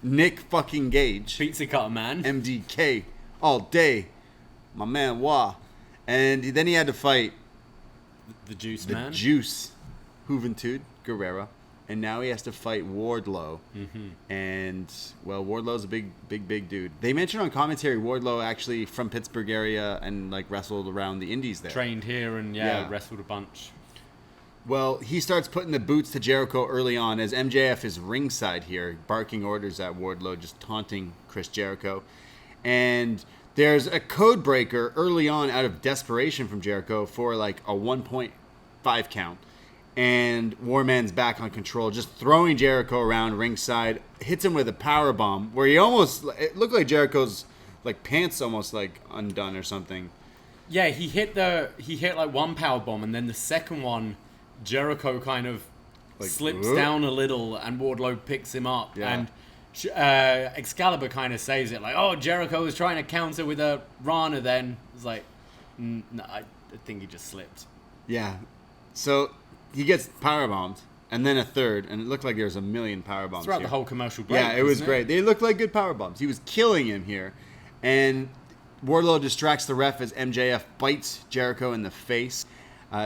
Nick fucking Gage. Pizza cutter man. MDK. All day. My man Wah. And then he had to fight The Juice the Man. Juice. Juventud Guerrero. And now he has to fight Wardlow. And, well, Wardlow's a big dude. They mentioned on commentary Wardlow actually from Pittsburgh area and, like, wrestled around the indies there. Trained here and, Yeah. wrestled a bunch. Well, he starts putting the boots to Jericho early on as MJF is ringside here, barking orders at Wardlow, just taunting Chris Jericho. And there's a code breaker early on out of desperation from Jericho for, like, a 1.5 count. and Warman's back on control, just throwing Jericho around ringside, hits him with a power bomb where it looked like Jericho's like pants almost like undone or something. Yeah, he hit like one power bomb, and then the second one, Jericho kind of like, slips down a little, and Wardlow picks him up, and Excalibur kind of saves it, like, oh, Jericho was trying to counter with a Rana. Then it's like, no, I think he just slipped. Yeah, so he gets power bombed, and then a third, and it looked like there was a million power bombs throughout here. the whole commercial break. Yeah, it was great. They looked like good power bombs. He was killing him here, and Wardlow distracts the ref as MJF bites Jericho in the face.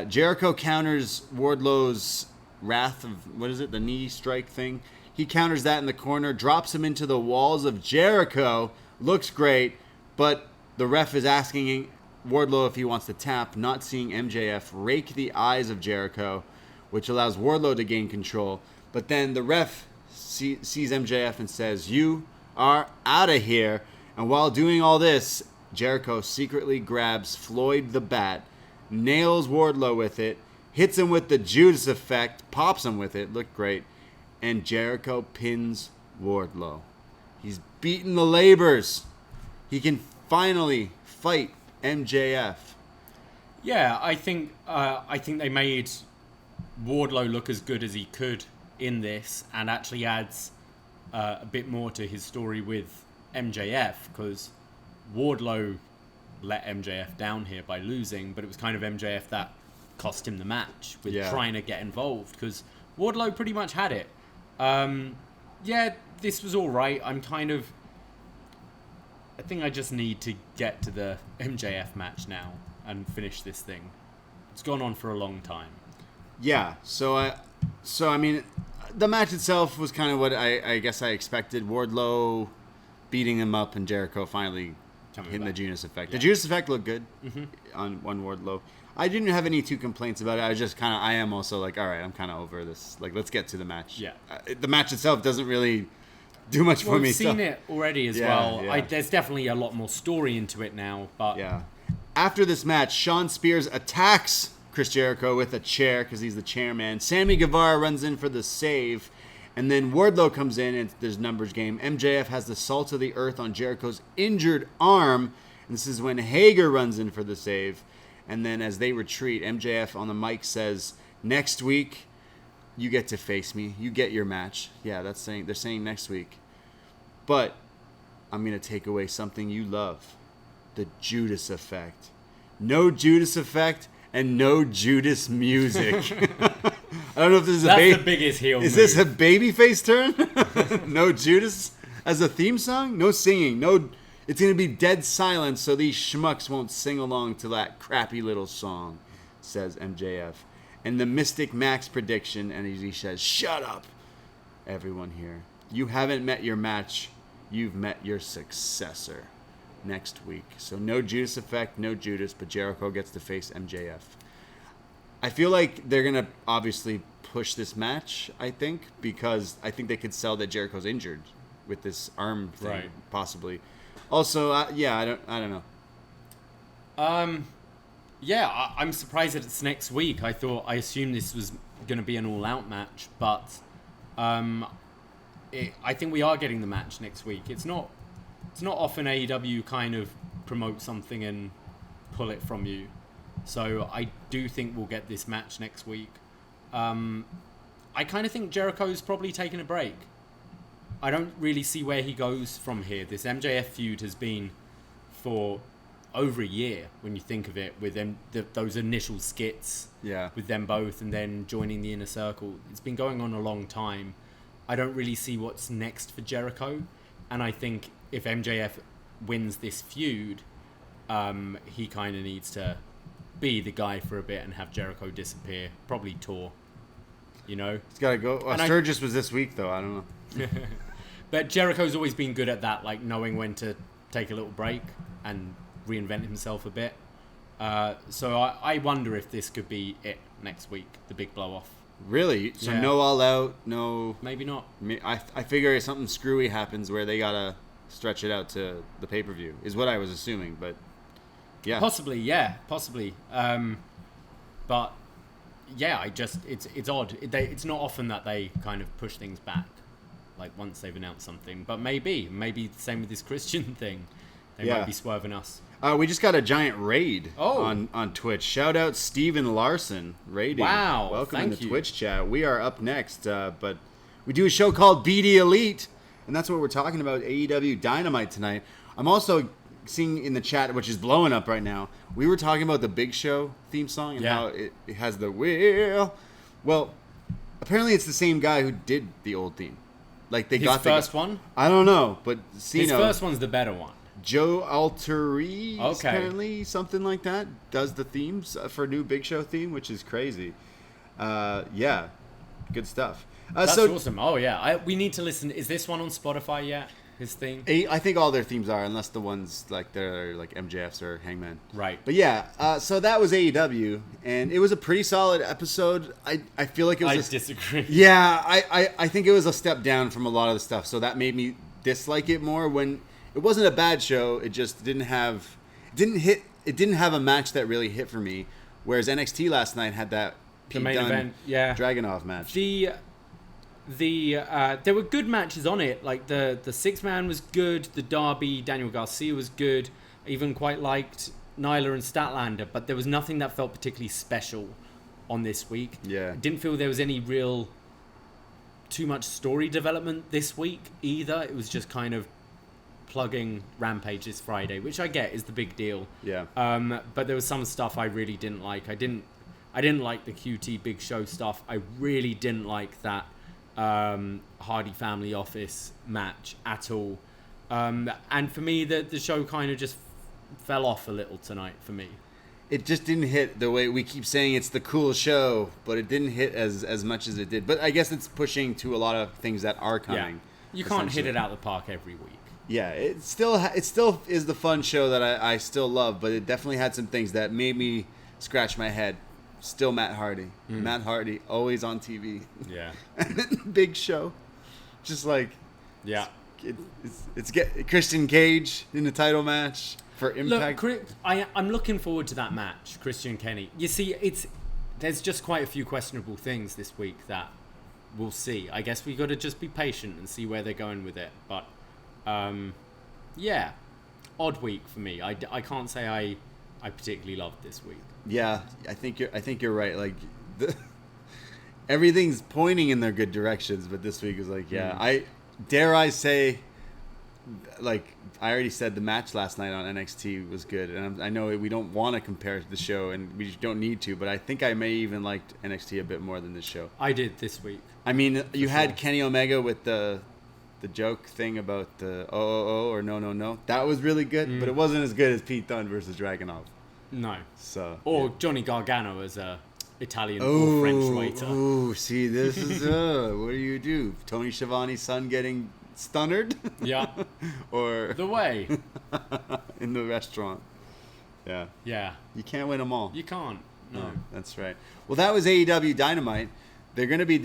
Jericho counters Wardlow's wrath of, what is it, the knee strike thing? He counters that in the corner, drops him into the walls of Jericho. Looks great, but the ref is asking Wardlow if he wants to tap, not seeing MJF rake the eyes of Jericho, which allows Wardlow to gain control. But then the ref sees MJF and says, "You are out of here." And while doing all this, Jericho secretly grabs Floyd the Bat, nails Wardlow with it, hits him with the Judas effect, pops him with it, looked great, and Jericho pins Wardlow. He's beaten the labors. He can finally fight MJF. Yeah, I think they made Wardlow look as good as he could in this, and actually adds a bit more to his story with MJF, because Wardlow let MJF down here by losing, but it was kind of MJF that cost him the match with trying to get involved, because Wardlow pretty much had it. This was all right. I think I just need to get to the MJF match now and finish this thing. It's gone on for a long time. Yeah, so I mean, the match itself was kind of what I guess I expected. Wardlow beating him up and Jericho finally hitting the Judas effect. The Judas effect looked good on Wardlow. I didn't have any complaints about it. I was just I am also like, all right, I'm kind of over this. Like, let's get to the match. Yeah. The match itself doesn't really do much for me. We've seen it already as well. Yeah. There's definitely a lot more story into it now. But yeah. After this match, Shawn Spears attacks Chris Jericho with a chair because he's the chairman. Sammy Guevara runs in for the save. And then Wardlow comes in, and there's numbers game. MJF has the salt of the earth on Jericho's injured arm. And this is when Hager runs in for the save. And then as they retreat, MJF on the mic says, "Next week, you get to face me. You get your match." Yeah, they're saying next week. But I'm going to take away something you love. The Judas effect. No Judas effect and no Judas music. I don't know if this is that's the biggest heel Is move. this a babyface turn? No Judas as a theme song? No singing. No. It's going to be dead silence so these schmucks won't sing along to that crappy little song, says MJF. And the Mystic Max prediction, and he says, "Shut up, everyone here. You haven't met your match. You've met your successor next week." So no Judas effect, no Judas, but Jericho gets to face MJF. I feel like they're going to obviously push this match, I think, because I think they could sell that Jericho's injured with this arm thing, right. Possibly. Also, I don't know. I'm surprised that it's next week. I assumed this was going to be an all-out match, but I think we are getting the match next week. It's not often AEW kind of promote something and pull it from you. So I do think we'll get this match next week. I kind of think Jericho's probably taking a break. I don't really see where he goes from here. This MJF feud has been for over a year when you think of it, with them those initial skits with them both and then joining the Inner Circle. It's been going on a long time. I don't really see what's next for Jericho, and I think if MJF wins this feud, he kind of needs to be the guy for a bit and have Jericho disappear, probably tour, you know? It's got to go. Sturgis was this week, though. I don't know. But Jericho's always been good at that, like knowing when to take a little break and reinvent himself a bit. So I wonder if this could be it next week, the big blow-off. Really? So Yeah. no all out, no... Maybe not. I figure something screwy happens where they got to stretch it out to the pay-per-view, is what I was assuming, but yeah. Possibly. But yeah, it's odd. It's not often that they kind of push things back, like once they've announced something. But maybe the same with this Christian thing. They might be swerving us. We just got a giant raid on Twitch. Shout out Steven Larson raiding. Wow, welcome thank in the you. Twitch chat. We are up next, but we do a show called BDElite, and that's what we're talking about. AEW Dynamite tonight. I'm also seeing in the chat, which is blowing up right now. We were talking about the Big Show theme song and how it has the wheel. Well, apparently it's the same guy who did the old theme. Like they got the first one. I don't know, but His first one's the better one. Joe Alteri, apparently, something like that, does the themes for a new Big Show theme, which is crazy. Yeah, good stuff. That's awesome. Oh, yeah. We need to listen. Is this one on Spotify yet, his theme? I think all their themes are, unless the ones like they're like MJF's or Hangman. Right. But yeah, so that was AEW, and it was a pretty solid episode. I feel like it was... I disagree. Yeah, I think it was a step down from a lot of the stuff, so that made me dislike it more when... It wasn't a bad show. It just didn't have a match that really hit for me. Whereas NXT last night had that the main event, Dragunov match. There were good matches on it. Like the 6-man was good. The Darby Daniel Garcia was good. I even quite liked Nyla and Statlander, but there was nothing that felt particularly special on this week. Yeah, I didn't feel there was any real too much story development this week either. It was just kind of plugging Rampage this Friday, which I get is the big deal. Yeah. But there was some stuff I really didn't like. I didn't like the QT Big Show stuff. I really didn't like that Hardy Family Office match at all. And for me, the show kind of just fell off a little tonight for me. It just didn't hit the way we keep saying it's the cool show, but it didn't hit as much as it did. But I guess it's pushing to a lot of things that are coming. Yeah. You can't hit it out of the park every week. Yeah, it still is the fun show that I still love, but it definitely had some things that made me scratch my head. Still Matt Hardy. Matt Hardy, always on TV. Yeah. Big Show. Just like... Yeah. It's Christian Cage in the title match for Impact. Look, I'm looking forward to that match, Christian Kenny. You see, there's just quite a few questionable things this week that we'll see. I guess we got to just be patient and see where they're going with it, but... yeah, odd week for me. I can't say I particularly loved this week. Yeah, I think you're right. Like everything's pointing in their good directions, but this week is like, I say, like I already said, the match last night on NXT was good, and I know we don't want to compare the show, and we don't need to, but I think I may even liked NXT a bit more than this show. I did this week. I mean, you had Kenny Omega with the joke thing about the or no. That was really good, but it wasn't as good as Pete Dunne versus Dragunov. No. So Johnny Gargano as a Italian or French waiter. Oh, see, this is what do? Tony Schiavone's son getting stunnered? Yeah. Or the way in the restaurant. Yeah. Yeah. You can't win them all. You can't. No. That's right. Well, that was AEW Dynamite. They're going to be...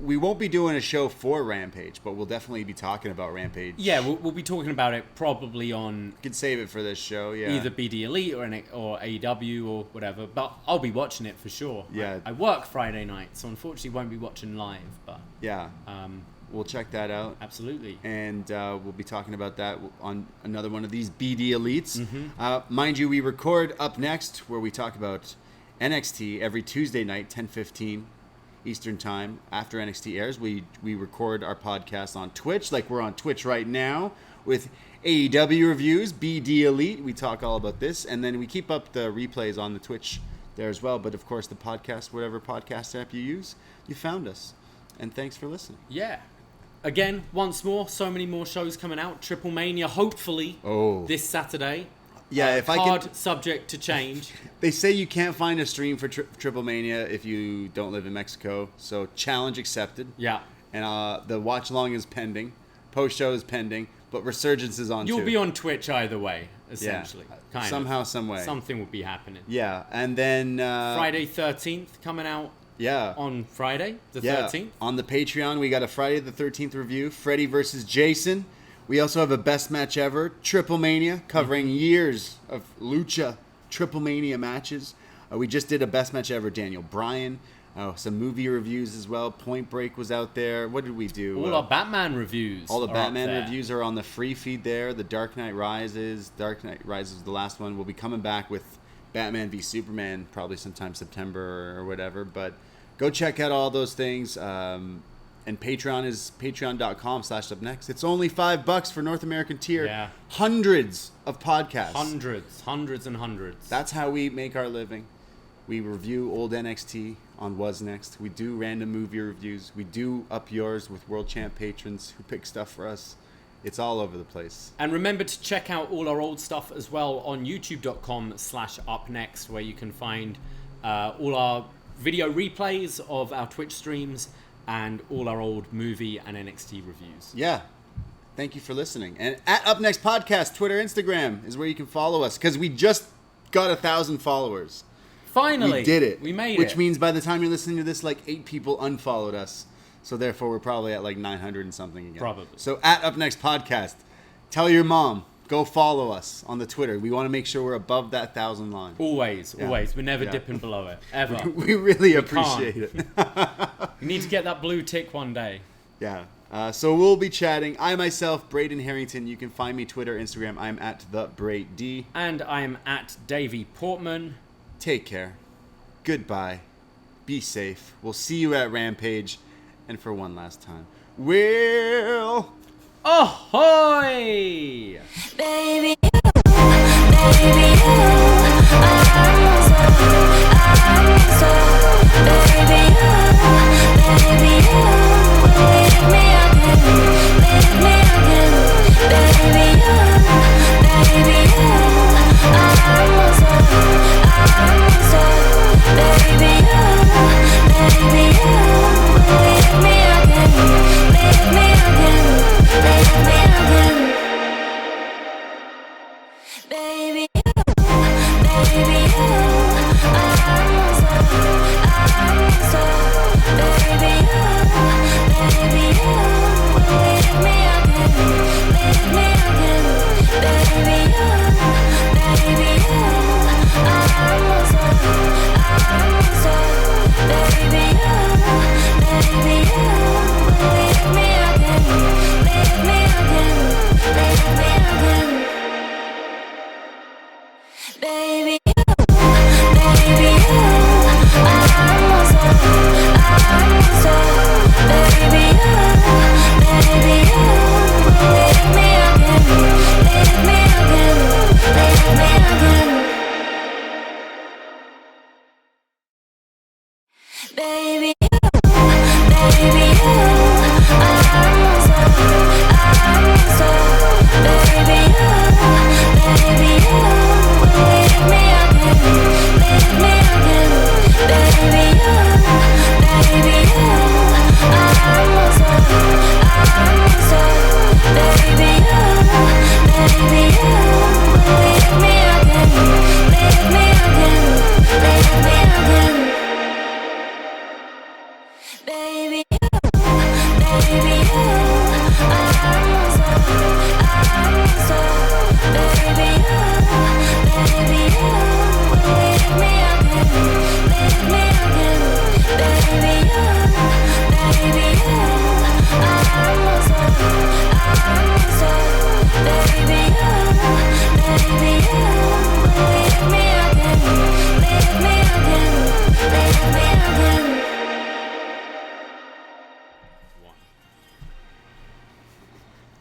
we won't be doing a show for Rampage, but we'll definitely be talking about Rampage. Yeah, we'll be talking about it probably on... You could save it for this show, yeah. Either BDElite or AEW or whatever, but I'll be watching it for sure. Yeah. I work Friday night, so unfortunately won't be watching live, but... Yeah. We'll check that out. Absolutely. And we'll be talking about that on another one of these BDElites. Mm-hmm. Mind you, we record Up Next, where we talk about NXT every Tuesday night, 10:15 Eastern Time. After NXT airs, we record our podcast on Twitch, like we're on Twitch right now, with AEW reviews, BDElite. We talk all about this, and then we keep up the replays on the Twitch there as well. But of course, the podcast, whatever podcast app you use, you found us. And thanks for listening. Yeah. Again, once more, so many more shows coming out. Triple Mania, hopefully, this Saturday. Yeah, if I can... subject to change. They say you can't find a stream for Triple Mania if you don't live in Mexico. So challenge accepted. Yeah. And the watch along is pending. Post show is pending. But Resurgence is on You'll too. be on Twitch either way, essentially. Yeah. Somehow, some way. Something will be happening. Yeah. And then... Friday 13th coming out. Yeah. On Friday the 13th. On the Patreon, we got a Friday the 13th review. Freddy versus Jason. We also have a Best Match Ever, Triple Mania, covering years of Lucha Triple Mania matches. We just did a Best Match Ever, Daniel Bryan. some movie reviews as well. Point Break was out there. What did we do? All our Batman reviews. All the are Batman up there. reviews are on the free feed there. The Dark Knight Rises. Dark Knight Rises was the last one. We'll be coming back with Batman v Superman probably sometime September or whatever. But go check out all those things. And Patreon is patreon.com/upnext. It's only $5 for North American tier. Yeah. Hundreds of podcasts. Hundreds and hundreds. That's how we make our living. We review old NXT on What's Next. We do random movie reviews. We do Up Yours with World Champ patrons who pick stuff for us. It's all over the place. And remember to check out all our old stuff as well on youtube.com/upnext, where you can find all our video replays of our Twitch streams and all our old movie and NXT reviews. Yeah. Thank you for listening. And at Up Next Podcast, Twitter, Instagram is where you can follow us because we just got 1,000 followers. Finally. We did it. We made it. Which means by the time you're listening to this, like 8 people unfollowed us. So therefore, we're probably at like 900 and something again. Probably. So at Up Next Podcast, tell your mom, go follow us on the Twitter. We want to make sure we're above that 1,000 line. Always. We're never dipping below it. Ever. We really appreciate it. You need to get that blue tick one day. Yeah. So we'll be chatting. I myself, Braden Herrington. You can find me Twitter, Instagram. I'm at @TheBradeD. And I'm at Davie Portman. Take care. Goodbye. Be safe. We'll see you at Rampage. And for one last time, we'll... Ahoy! Baby, baby,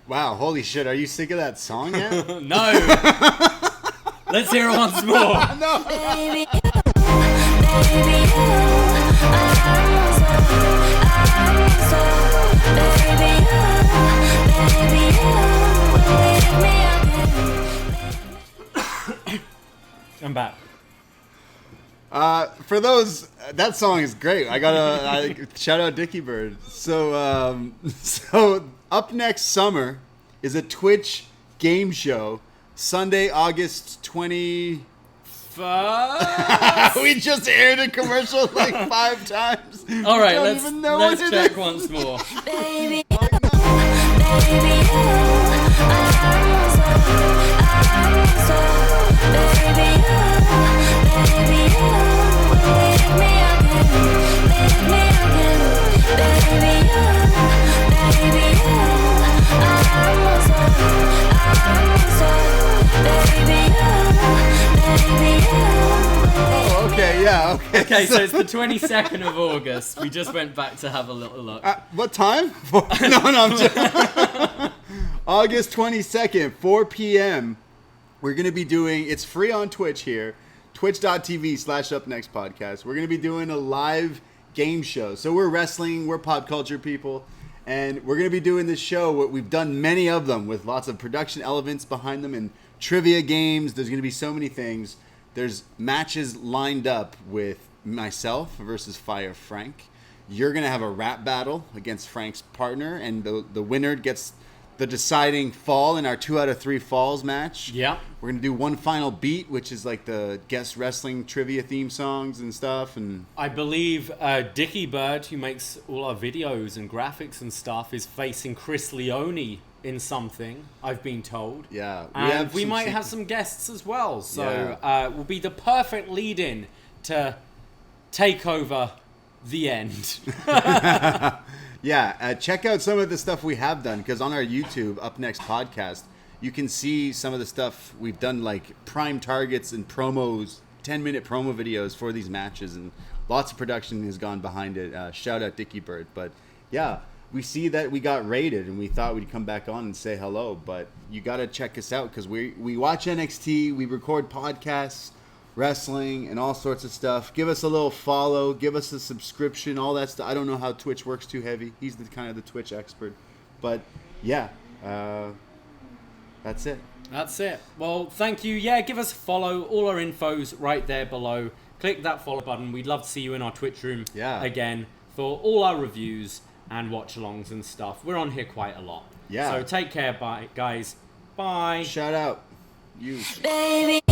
Wow, holy shit, are you sick of that song yet? No! Let's hear it once more! No! baby, I'm back. For those, that song is great. I gotta shout out Dickie Bird. So Up Next Summer is a Twitch game show. Sunday, August 20. Fuck! We just aired a commercial like 5 times. All right, Don't even know let's what it check is. once more. baby, baby, Okay. Okay, so it's the 22nd of August. We just went back to have a little look. What time? No, I'm just... August 22nd, 4 p.m. We're going to be doing... It's free on Twitch here. Twitch.tv/upnextpodcast. We're going to be doing a live game show. So we're wrestling. We're pop culture people. And we're going to be doing this show. We've done many of them with lots of production elements behind them and trivia games. There's going to be so many things. There's matches lined up with myself versus Fire Frank. You're going to have a rap battle against Frank's partner. And the winner gets the deciding fall in our 2 out of 3 falls match. Yeah. We're going to do one final beat, which is like the guest wrestling trivia theme songs and stuff. And I believe Dickie Bird, who makes all our videos and graphics and stuff, is facing Chris Leone in something, I've been told. yeah, And we might have some guests as well. So we'll be the perfect lead-in to take over the end. Yeah, check out some of the stuff we have done, because on our YouTube, Up Next Podcast, you can see some of the stuff we've done, like prime targets and promos, 10-minute promo videos for these matches, and lots of production has gone behind it. Shout out Dickie Bird. But yeah, we see that we got rated, and we thought we'd come back on and say hello, but you got to check us out, because we watch NXT, we record podcasts, wrestling, and all sorts of stuff. Give us a little follow, give us a subscription, all that stuff. I don't know how Twitch works too heavy. He's the kind of the Twitch expert. But yeah, that's it. That's it. Well, thank you. Yeah, give us a follow. All our info's right there below. Click that follow button. We'd love to see you in our Twitch room again for all our reviews and watch-alongs and stuff. We're on here quite a lot. Yeah. So take care, bye, guys. Bye. Shout out. You. Baby.